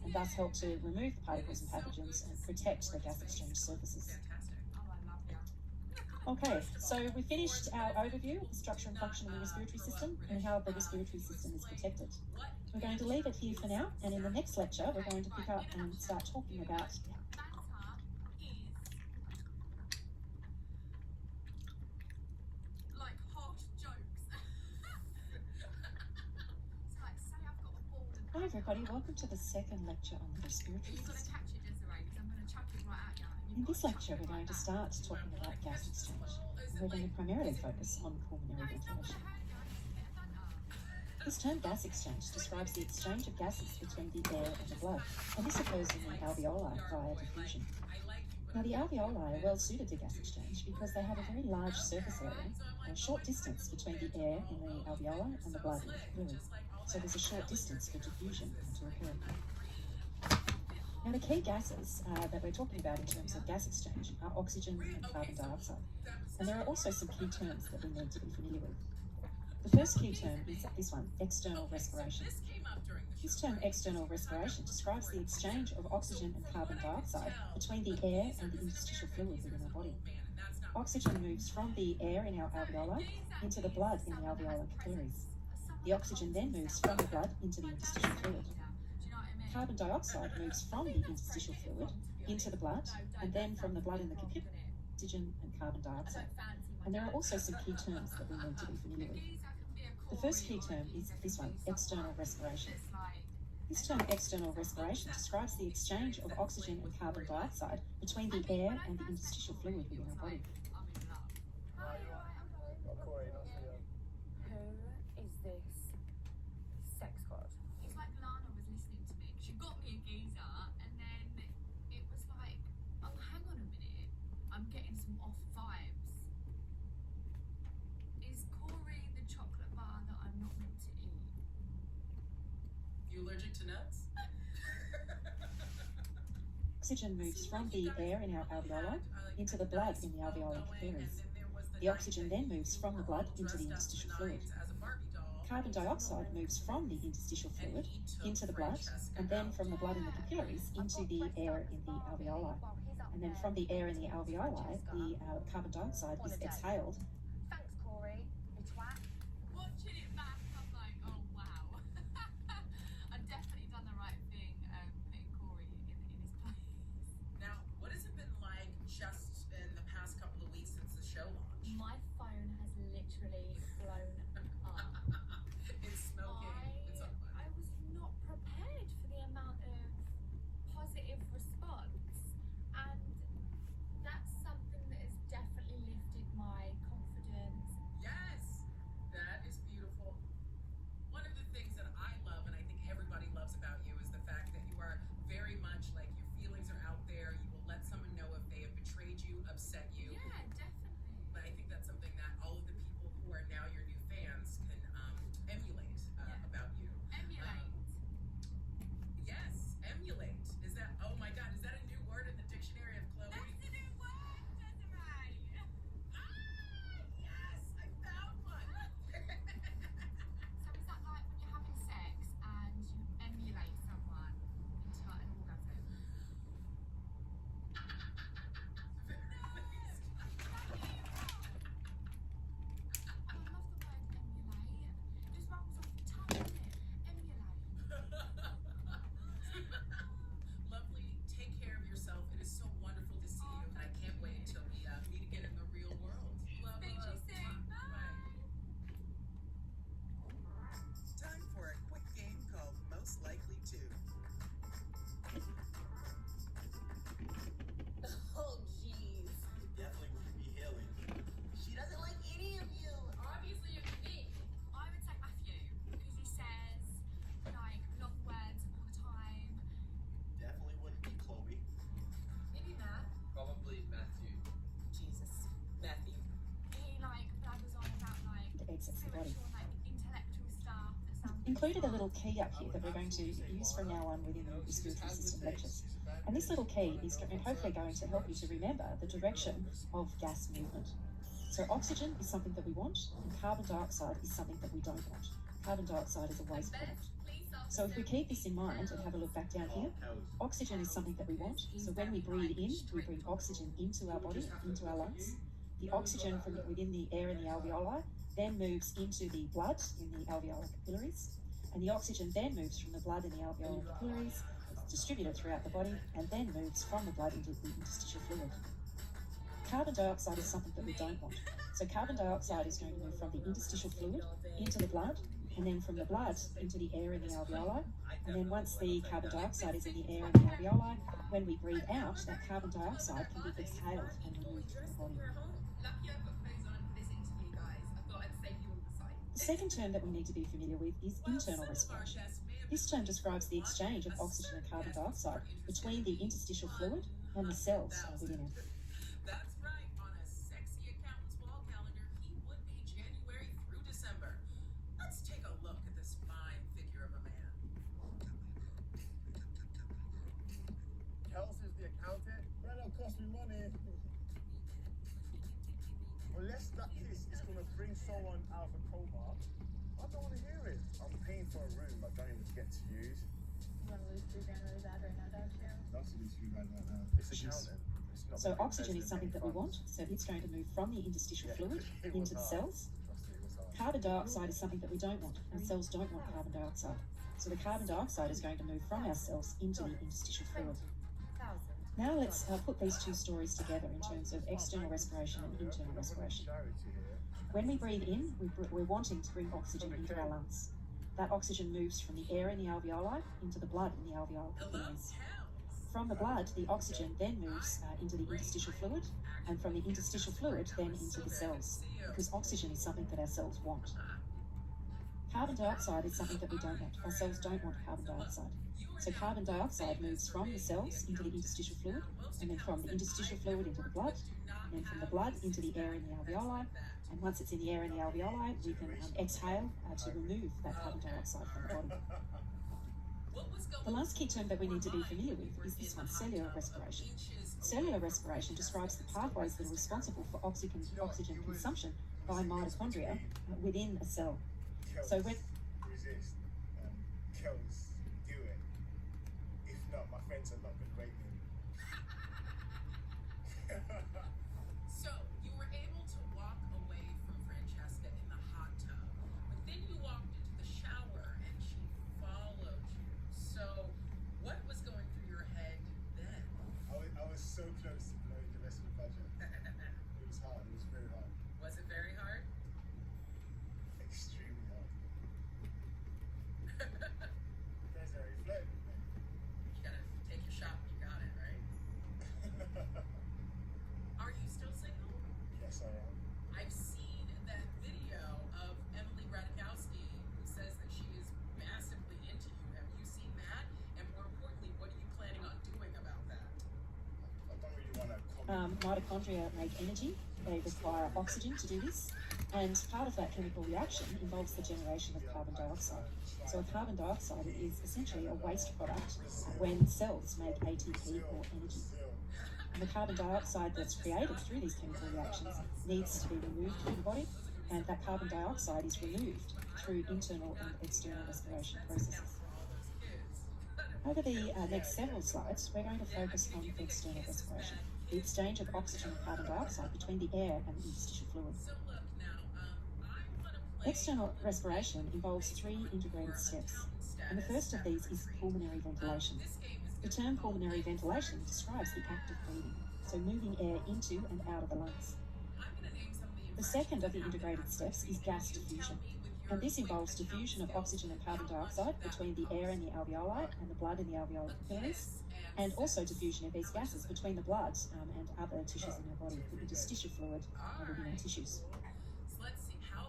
and thus help to remove the particles and pathogens and protect the gas exchange surfaces. Okay, so we finished our overview of the structure and function of the respiratory system and how the respiratory system is protected. We're going to leave it here for now, and in the next lecture we're going to pick up and start talking about Like harsh jokes. It's like, say I've got a ball and Hi everybody, welcome to the second lecture on the respiratory you've got to system. catch it, Desiree, because I'm going to chuck it right at you. In this lecture we're going to start talking about gas exchange. We're going to primarily focus on pulmonary ventilation. This term gas exchange describes the exchange of gases between the air and the blood, and this occurs in the alveoli via diffusion. Now the alveoli are well suited to gas exchange because they have a very large surface area and a short distance between the air in the alveoli and the blood in the capillaries. So there's a short distance for diffusion to occur. Now the key gases that we're talking about in terms of gas exchange are oxygen and carbon dioxide. And there are also some key terms that we need to be familiar with. The first key term is this one, external respiration. This term, external respiration, describes the exchange of oxygen and carbon dioxide between the air and the interstitial fluid within our body. Oxygen moves from the air in our alveoli into the blood in the alveolar capillaries. The oxygen then moves from the blood into the interstitial fluid. Carbon dioxide moves from the interstitial fluid into the blood, and then from the blood in the capillaries, oxygen and carbon dioxide. And there are also some key terms that we need to be familiar with. The first key term is this one, external respiration. This term, external respiration, describes the exchange of oxygen and carbon dioxide between the air and the interstitial fluid within our body. Corey, not so young. Who is this sex god? It's like Lana was listening to me. She got me a geezer, and then it was like, oh, hang on a minute. I'm getting some off vibes. Is Corey the chocolate bar that I'm not meant to eat? You allergic to nuts? Oxygen moves from the air in our alveoli into the blood in the alveolar capillaries. The oxygen then moves from the blood into the interstitial fluid. Carbon dioxide moves from the interstitial fluid into the blood, and then from the blood in the capillaries into the air in the alveoli. And then from the air in the alveoli, the carbon dioxide is exhaled. Thanks, Corey. You twat. Watching it back, I'm like, oh wow. I've definitely done the right thing, putting Corey in his place. Now, what has it been like just in the past couple of weeks since the show launched? My phone has literally blown up. It's smoking. It's on fire. I was not prepared for the amount of positive response, and that's something that has definitely lifted my confidence included a little key up here that we're going to use from now on within the respiratory system lectures. And this little key is hopefully going to help you to remember the direction of gas movement. So oxygen is something that we want, and carbon dioxide is something that we don't want. Carbon dioxide is a waste product. So if we keep this in mind and have a look back down here, oxygen is something that we want. So when we breathe in, we bring oxygen into our body, into our lungs. The oxygen from within the air in the alveoli then moves into the blood in the alveolar capillaries. And the oxygen then moves from the blood in the alveolar capillaries, distributed throughout the body, and then moves from the blood into the interstitial fluid. Carbon dioxide is something that we don't want. So carbon dioxide is going to move from the interstitial fluid into the blood, and then from the blood into the air in the alveoli. And then once the carbon dioxide is in the air in the alveoli, when we breathe out, that carbon dioxide can be exhaled and removed from the body. The second term that we need to be familiar with is internal respiration. This term describes the exchange of oxygen and carbon dioxide between the interstitial fluid and the cells within it. That's right. On a sexy accountant's wall calendar, he would be January through December. Let's take a look at this fine figure of a man. Kels is the accountant. That don't cost me money. Unless that kiss is gonna bring someone out of a coma, I don't want to hear it. I'm paying for a room I don't even get to use. You want to lose $3 grand really bad right now, don't you? That's at least $3 grand right now. It's accountant. It's not So really oxygen is something that we want, so it's going to move from the interstitial fluid into the cells. Carbon dioxide is something that we don't want, and cells don't want carbon dioxide. So the carbon dioxide is going to move from our cells into the interstitial fluid. Now let's put these two stories together in terms of external respiration and internal respiration. When we breathe in, we're wanting to bring oxygen into our lungs. That oxygen moves from the air in the alveoli into the blood in the alveolar capillaries. From the blood, the oxygen then moves into the interstitial fluid, and from the interstitial fluid then into the cells, because oxygen is something that our cells want. Carbon dioxide is something that we don't want. Our cells don't want carbon dioxide. So carbon dioxide moves from the cells into the interstitial fluid, and then from the interstitial fluid into the blood, and then from the blood into the air in the alveoli. And once it's in the air in the alveoli, we can exhale to remove that carbon dioxide from the body. The last key term that we need to be familiar with is this one, cellular respiration. Cellular respiration describes the pathways that are responsible for oxygen consumption by mitochondria within a cell. So when resist, Kels, do it. If not, my friends are not going to rate me. So, you were able to walk away from Francesca in the hot tub, but then you walked into the shower and she followed you. So, what was going through your head then? I was so close to blowing the rest of the budget. It was hard. It was very hard. Was it very hard? Extremely hard. There's a reflect. You gotta take your shot when you got it, right? Are you still single? Yes, I am. I've seen that video of Emily Ratajkowski who says that she is massively into you. Have you seen that? And more importantly, what are you planning on doing about that? I don't really want to comment. mitochondria make energy, they require oxygen to do this, and part of that chemical reaction involves the generation of carbon dioxide. So carbon dioxide is essentially a waste product when cells make ATP or energy. And the carbon dioxide that's created through these chemical reactions needs to be removed from the body, and that carbon dioxide is removed through internal and external respiration processes. Over the next several slides, we're going to focus on external respiration, the exchange of oxygen and carbon dioxide between the air and the interstitial fluid. External respiration involves three integrated steps, and the first of these is pulmonary ventilation. The term pulmonary ventilation describes the act of breathing, so moving air into and out of the lungs. The second of the integrated steps is gas diffusion, and this involves diffusion of oxygen and carbon dioxide between the air in the alveoli and the blood in the alveolar capillaries, and also diffusion of these gases between the blood and other tissues in our body, the interstitial fluid within our tissues.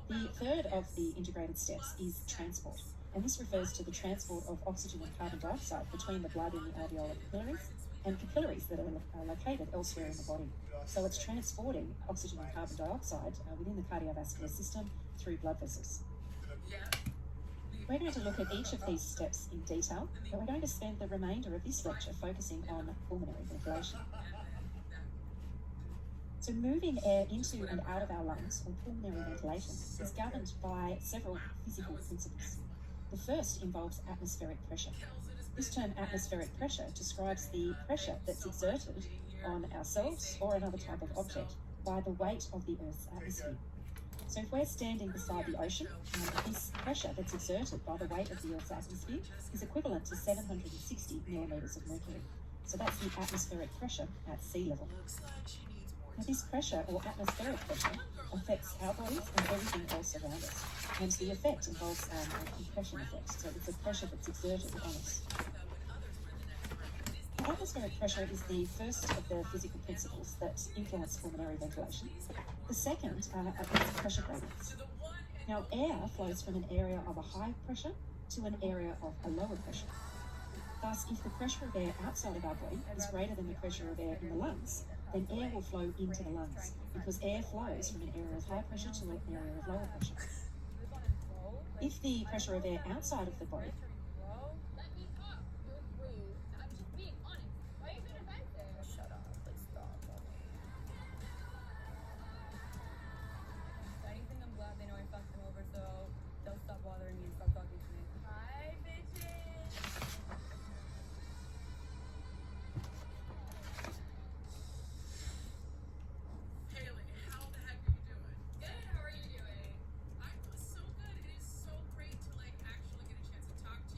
The third of the integrated steps is transport, and this refers to the transport of oxygen and carbon dioxide between the blood in the alveolar capillaries and capillaries that are located elsewhere in the body. So it's transporting oxygen and carbon dioxide within the cardiovascular system through blood vessels. we're going to look at each of these steps in detail, but we're going to spend the remainder of this lecture focusing on pulmonary ventilation. So moving air into and out of our lungs, or pulmonary ventilation, is governed by several physical principles. The first involves atmospheric pressure. This term atmospheric pressure describes the pressure that's exerted on ourselves or another type of object by the weight of the Earth's atmosphere. So if we're standing beside the ocean, this pressure that's exerted by the weight of the Earth's atmosphere is equivalent to 760 millimetres of mercury. So that's the atmospheric pressure at sea level. Now, this pressure, or atmospheric pressure, affects our bodies and everything else around us. And the effect involves a compression effect, so it's a pressure that's exerted on us. Atmospheric pressure is the first of the physical principles that influence pulmonary ventilation. The second is pressure gradients. Now, air flows from an area of a high pressure to an area of a lower pressure. Thus, if the pressure of air outside of our body is greater than the pressure of air in the lungs, then air will flow into the lungs, because air flows from an area of high pressure to an area of lower pressure. If the pressure of air outside of the body Talk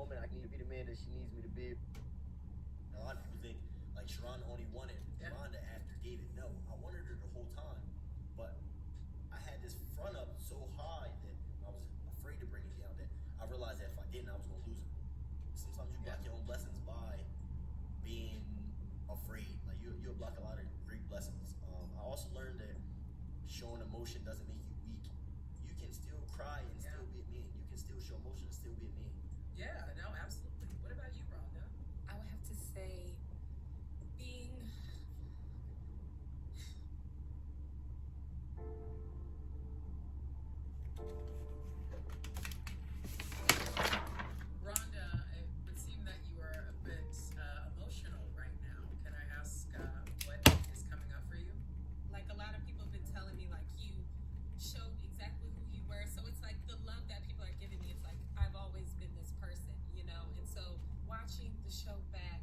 moment I can be the man that she needs me to be. A lot of people think like Sharon only wanted Ronda after David. No, I wanted her the whole time, but I had this front up so high that I was afraid to bring it down. That I realized that if I didn't, I was gonna lose her. Sometimes you block your own blessings by being afraid. Like you'll block a lot of great blessings. I also learned that showing emotion doesn't make you weak. You can still cry and still be a man. You can still show emotion and still be a man. Yeah, no, absolutely. What about you, Rhonda? I would have to say being Rhonda, it would seem that you are a bit emotional right now. Can I ask what is coming up for you? Like a lot of people have been telling me, like you showed exactly who you were. So it's like the love that people are giving me. It's like I've always been this person, you know. And so watching the show back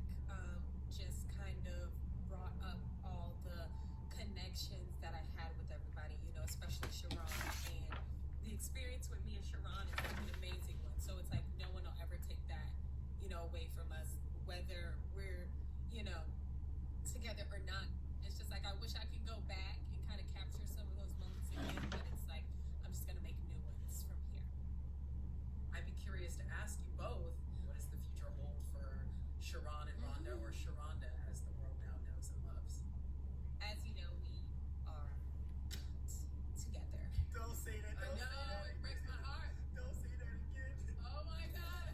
just kind of brought up all the connections that I had with everybody, you know, especially Sharon. And the experience with me and Sharon is like an amazing one. So it's like no one will ever take that, you know, away from us, whether we're, you know, together or not. It's just like I wish I could go back and kind of capture some of those moments again, but it's like I'm just gonna make new ones from here. I'd be curious to ask you both, what does the future hold for Sharon and Rhonda, or Sharonda as the world now knows and loves? As you know, we are together. Don't say that. I know, it breaks my heart. Don't say that again. Oh my God.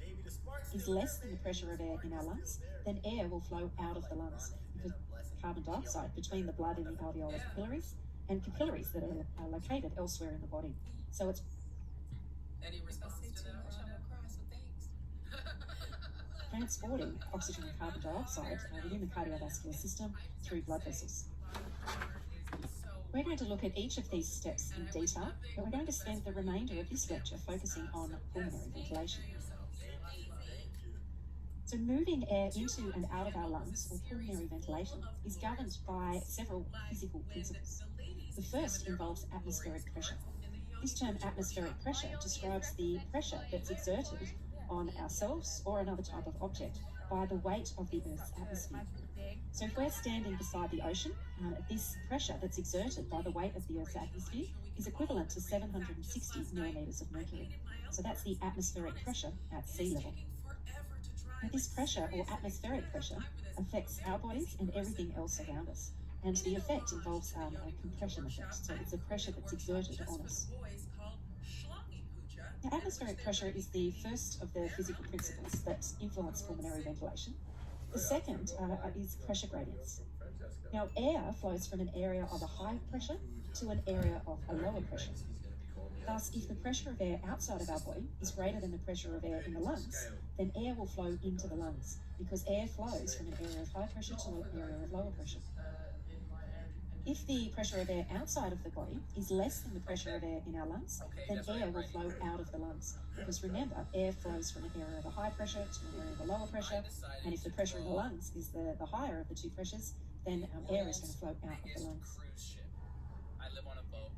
Maybe the sparks Is less than the pressure of air in our lungs, then air will flow out of the lungs because carbon dioxide between the blood in the alveolar capillaries and capillaries that are located elsewhere in the body. So it's Any response to that, Rhonda? transporting oxygen and carbon dioxide within the cardiovascular system through blood vessels. We're going to look at each of these steps in detail, but we're going to spend the remainder of this lecture focusing on pulmonary ventilation. So moving air into and out of our lungs, or pulmonary ventilation, is governed by several physical principles. The first involves atmospheric pressure. This term atmospheric pressure describes the pressure that's exerted on ourselves or another type of object by the weight of the Earth's atmosphere. So if we're standing beside the ocean, this pressure that's exerted by the weight of the Earth's atmosphere is equivalent to 760 millimeters of mercury. So that's the atmospheric pressure at sea level. Now, this pressure, or atmospheric pressure, affects our bodies and everything else around us. And the effect involves a compression effect, so it's a pressure that's exerted on us. Now, atmospheric pressure is the first of the physical principles that influence pulmonary ventilation. The second is pressure gradients. Now, air flows from an area of a high pressure to an area of a lower pressure. Thus, if the pressure of air outside of our body is greater than the pressure of air in the lungs, then air will flow into the lungs, because air flows from an area of high pressure to an area of lower pressure. If the pressure of air outside of the body is less than the pressure of air in our lungs, then air will flow out of the lungs. Because remember, air flows from an area of a high pressure to an area of a lower pressure, and if the pressure in the lungs is the higher of the two pressures, then air is going to flow out of the lungs.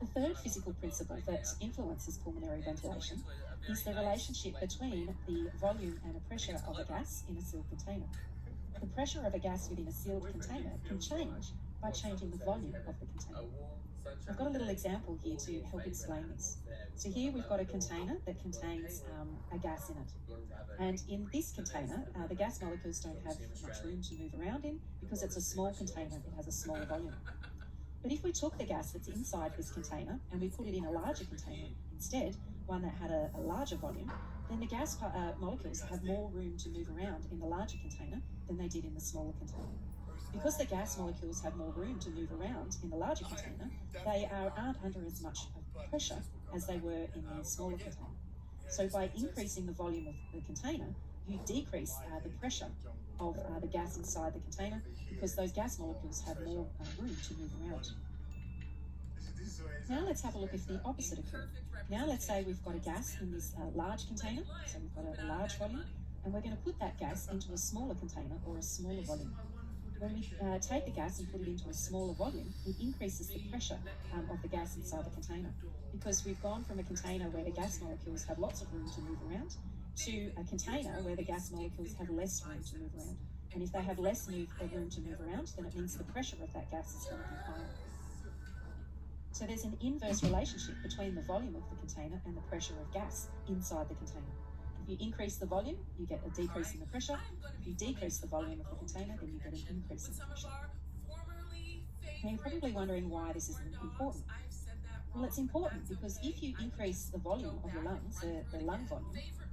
The third physical principle that influences pulmonary ventilation is the relationship between the volume and the pressure of a gas in a sealed container. The pressure of a gas within a sealed container can change by changing the volume of the container. I've got a little example here to help explain this. So here we've got a container that contains a gas in it. And in this container, the gas molecules don't have much room to move around in because it's a small container, it has a smaller volume. But if we took the gas that's inside this container and we put it in a larger container instead, one that had a larger volume, then the gas molecules have more room to move around in the larger container than they did in the smaller container. Because the gas molecules have more room to move around in the larger container, they aren't under as much pressure as they were in the smaller container. So by increasing the volume of the container, you decrease the pressure of the gas inside the container because those gas molecules have more room to move around. Now let's have a look if the opposite occurred. Now let's say we've got a gas in this large container, so we've got a large volume, and we're going to put that gas into a smaller container or a smaller volume. When we take the gas and put it into a smaller volume, it increases the pressure of the gas inside the container, because we've gone from a container where the gas molecules have lots of room to move around to a container where the gas molecules have less room to move around. And if they have less room to move around, then it means the pressure of that gas is going to be higher. So there's an inverse relationship between the volume of the container and the pressure of gas inside the container. If you increase the volume, you get a decrease in the pressure. If you decrease the volume of the container, then you get an increase in the pressure. Now you're probably wondering why this is important. Well, it's important because if you increase the volume of your lungs, the lung volume,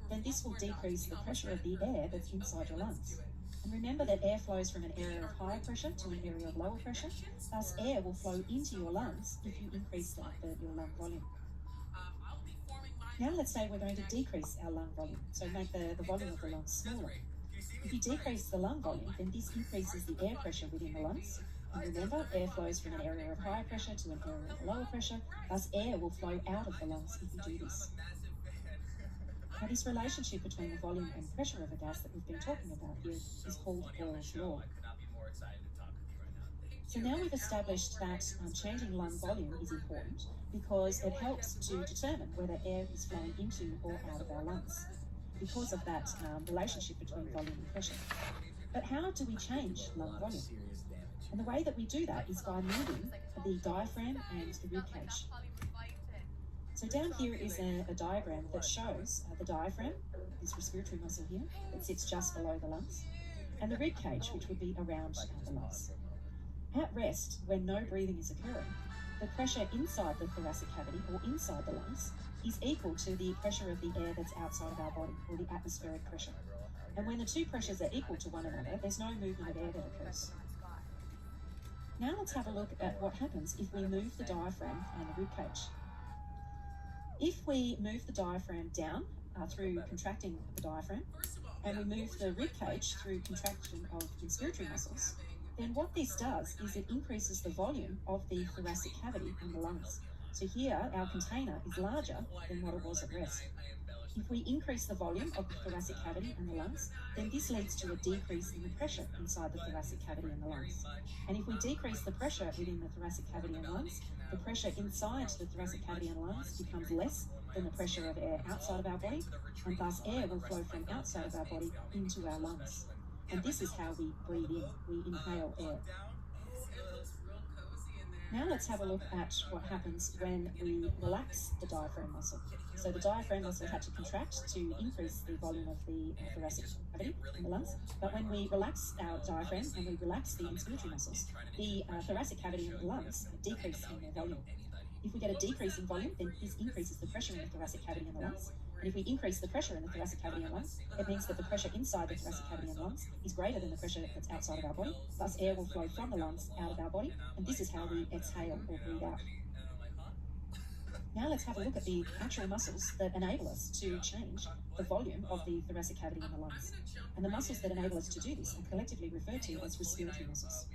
then this will decrease the pressure of the air that's inside your lungs. And remember that air flows from an area of higher pressure to an area of lower pressure. Thus, air will flow into your lungs if you increase your lung volume. Now let's say we're going to decrease our lung volume, so make the volume of the lungs smaller. If you decrease the lung volume, then this increases the air pressure within the lungs. And remember, air flows from an area of higher pressure to an area of lower pressure. Thus, air will flow out of the lungs if you do this. Now, this relationship between the volume and pressure of a gas that we've been talking about here is called Boyle's law. So now we've established that changing lung volume is important because it helps to determine whether air is flowing into or out of our lungs because of that relationship between volume and pressure. But how do we change lung volume? And the way that we do that is by moving the diaphragm and the rib cage. So down here is a diagram that shows the diaphragm, this respiratory muscle here, that sits just below the lungs, and the rib cage, which would be around the lungs. At rest, when no breathing is occurring, the pressure inside the thoracic cavity, or inside the lungs, is equal to the pressure of the air that's outside of our body, or the atmospheric pressure. And when the two pressures are equal to one another, there's no movement of air that occurs. Now let's have a look at what happens if we move the diaphragm and the rib cage. If we move the diaphragm down through contracting the diaphragm, and we move the rib cage through contraction of the respiratory muscles, then what this does is it increases the volume of the thoracic cavity in the lungs. So here, our container is larger than what it was at rest. If we increase the volume of the thoracic cavity in the lungs, then this leads to a decrease in the pressure inside the thoracic cavity in the lungs. And if we decrease the pressure within the thoracic cavity and lungs, the pressure inside the thoracic cavity and lungs becomes less than the pressure of air outside of our body, and thus air will flow from outside of our body into our lungs. And this is how we breathe in. We inhale air. Now let's have a look at what happens when we relax the diaphragm muscle. So the diaphragm muscle had to contract to increase the volume of the thoracic cavity in the lungs. But when we relax our diaphragm and we relax the inspiratory muscles, the thoracic cavity in the lungs decrease in their volume. If we get a decrease in volume, then this increases the pressure in the thoracic cavity in the lungs. And if we increase the pressure in the thoracic cavity and lungs, it means that the pressure inside the thoracic cavity and lungs is greater than the pressure that's outside of our body. Thus, air will flow from the lungs out of our body, and this is how we exhale or breathe out. Now let's have a look at the actual muscles that enable us to change the volume of the thoracic cavity in the lungs. And the muscles that enable us to do this are collectively referred to as respiratory muscles.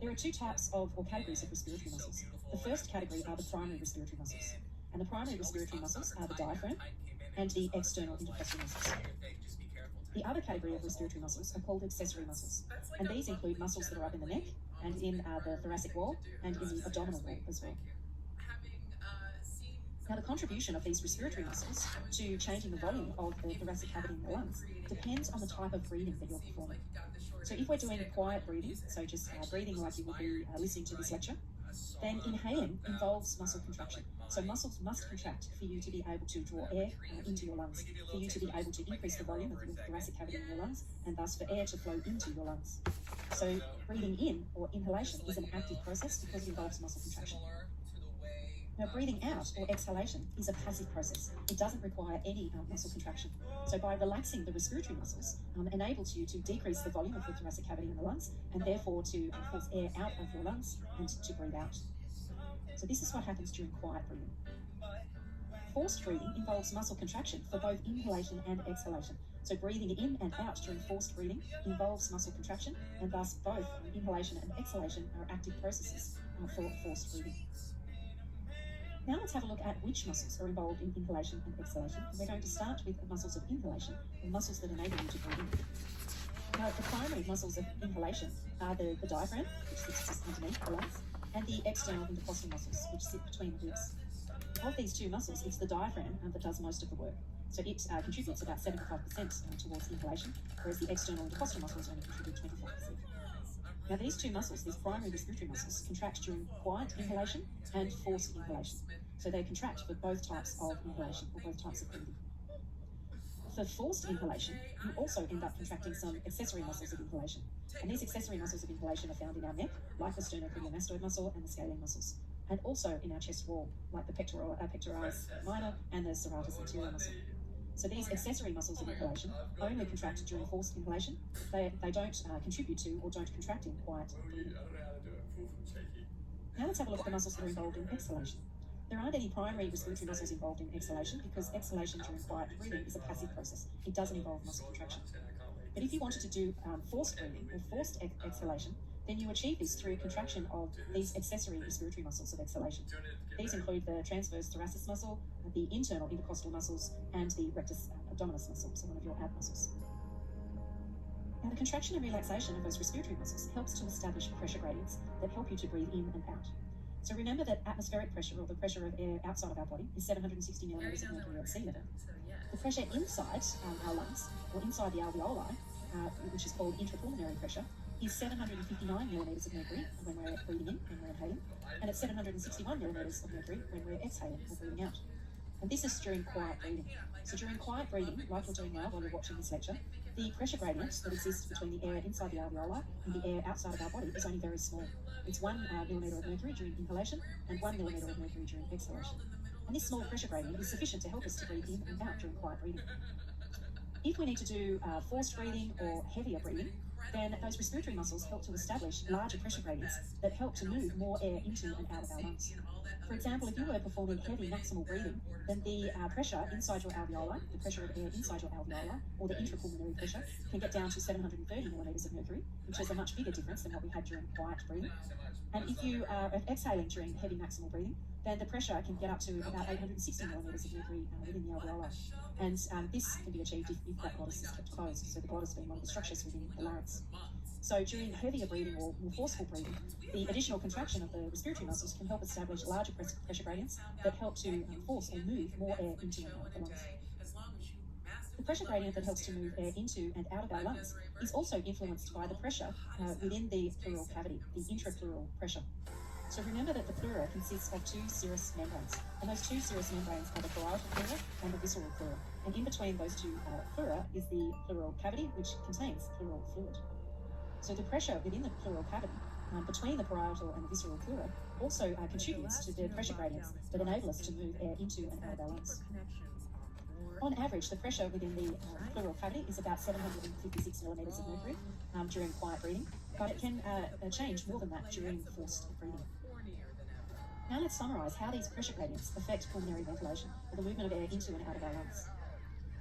There are two types of, or categories of respiratory muscles. The first category are the primary respiratory muscles. And the primary respiratory muscles are the diaphragm and the external intercostal muscles. The other category of respiratory muscles are called accessory muscles, and these include muscles that are up in the neck and in the thoracic wall and in the abdominal wall as well. Now, the contribution of these respiratory muscles to changing the volume of the thoracic cavity in the lungs depends on the type of breathing that you're performing. So if we're doing quiet breathing, so just breathing like you would be listening to this lecture, then inhaling involves muscle contraction. So muscles must contract for you to be able to draw air into your lungs, for you to be able to increase the volume of the thoracic cavity in your lungs, and thus for air to flow into your lungs. So breathing in, or inhalation, is an active process because it involves muscle contraction. Now, breathing out, or exhalation, is a passive process. It doesn't require any muscle contraction. So by relaxing the respiratory muscles, enables you to decrease the volume of the thoracic cavity in the lungs, and therefore to force air out of your lungs and to breathe out. So this is what happens during quiet breathing. Forced breathing involves muscle contraction for both inhalation and exhalation. So breathing in and out during forced breathing involves muscle contraction, and thus both inhalation and exhalation are active processes for forced breathing. Now let's have a look at which muscles are involved in inhalation and exhalation. And we're going to start with the muscles of inhalation, or muscles that enable you to breathe in. Now, the primary muscles of inhalation are the diaphragm, which sits just underneath the lungs, and the external intercostal muscles, which sit between the ribs. Of these two muscles, it's the diaphragm that does most of the work. So it contributes about 75% towards inhalation, whereas the external intercostal muscles only contribute 25%. Now, these two muscles, these primary respiratory muscles, contract during quiet inhalation and forced inhalation. So they contract for both types of inhalation, or both types of breathing. For forced inhalation, you also end up contracting some accessory muscles of inhalation. And these accessory muscles of inhalation are found in our neck, like the sternocleidomastoid muscle and the scalene muscles, and also in our chest wall, like the pectoralis minor and the serratus anterior muscle. So these accessory muscles of inhalation only contract during forced inhalation. They don't contribute to or don't contract in quiet breathing. Now let's have a look at the muscles that are involved in exhalation. There aren't any primary respiratory muscles involved in exhalation because exhalation during quiet breathing is a passive process. It doesn't involve muscle contraction. But if you wanted to do forced breathing or forced exhalation, then you achieve this through contraction of these accessory respiratory muscles of exhalation. These include the transverse thoracic muscle, the internal intercostal muscles, and the rectus abdominis muscle, so one of your ab muscles. Now, the contraction and relaxation of those respiratory muscles helps to establish pressure gradients that help you to breathe in and out. So remember that atmospheric pressure, or the pressure of air outside of our body, is 760 millimeters of mercury at sea level. The pressure inside our lungs, or inside the alveoli, which is called intrapulmonary pressure, is 759 millimeters of mercury when we're breathing in and we're inhaling, and it's 761 millimeters of mercury when we're exhaling or breathing out. And this is during quiet breathing. So during quiet breathing, like you're doing now while you're watching this lecture, the pressure gradient that exists between the air inside the alveoli and the air outside of our body is only very small. It's 1 millimeter of mercury during inhalation and 1 millimeter of mercury during exhalation. And this small pressure gradient is sufficient to help us to breathe in and out during quiet breathing. If we need to do forced breathing or heavier breathing, then those respiratory muscles help to establish larger pressure gradients that help to move more air into and out of our lungs. For example, if you were performing heavy maximal breathing, then the pressure inside your alveoli, the pressure of air inside your alveoli, or the intrapulmonary pressure, can get down to 730 millimeters of mercury, which is a much bigger difference than what we had during quiet breathing. And if you are exhaling during heavy maximal breathing, then the pressure can get up to about 860 millimeters of mercury within the alveoli. And this can be achieved if that glottis is kept closed, so the glottis being one of the structures within the larynx. So during heavier breathing or more forceful breathing, the additional contraction of the respiratory muscles can help establish larger pressure gradients that help to force or move more air into and out of the lungs. The pressure gradient that helps to move air into and out of our lungs is also influenced by the pressure within the pleural cavity, the intrapleural pressure. So remember that the pleura consists of two serous membranes, and those two serous membranes are the parietal pleura and the visceral pleura. And in between those two pleura is the pleural cavity, which contains pleural fluid. So the pressure within the pleural cavity, between the parietal and the visceral pleura, also contributes to the pressure gradients that enable us to move air into and out of our lungs. On average, the pressure within the pleural cavity is about 756 millimeters of mercury during quiet breathing, but it can change more than that during forced breathing. Now let's summarise how these pressure gradients affect pulmonary ventilation, or the movement of air into and out of our lungs.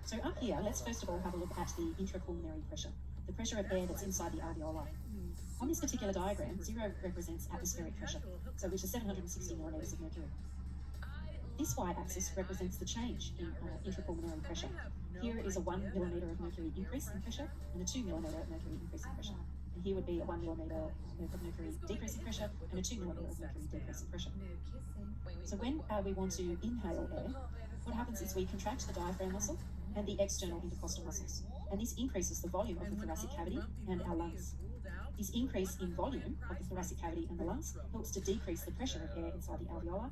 So up here, let's first of all have a look at the intrapulmonary pressure, the pressure of air that's inside the alveoli. On this particular diagram, 0 represents atmospheric pressure, so which is 760 millimeters of mercury. This y-axis represents the change in intrapulmonary pressure. Here is a 1 millimeter of mercury increase in pressure and a 2 millimeter of mercury increase in pressure. And here would be a 1 millimeter of mercury decrease in pressure and a 2 millimeter of mercury decrease in pressure. So when we want to inhale air, what happens is we contract the diaphragm muscle and the external intercostal muscles. And this increases the volume of the thoracic cavity and our lungs. This increase in volume of the thoracic cavity and the lungs helps to decrease the pressure of air inside the alveoli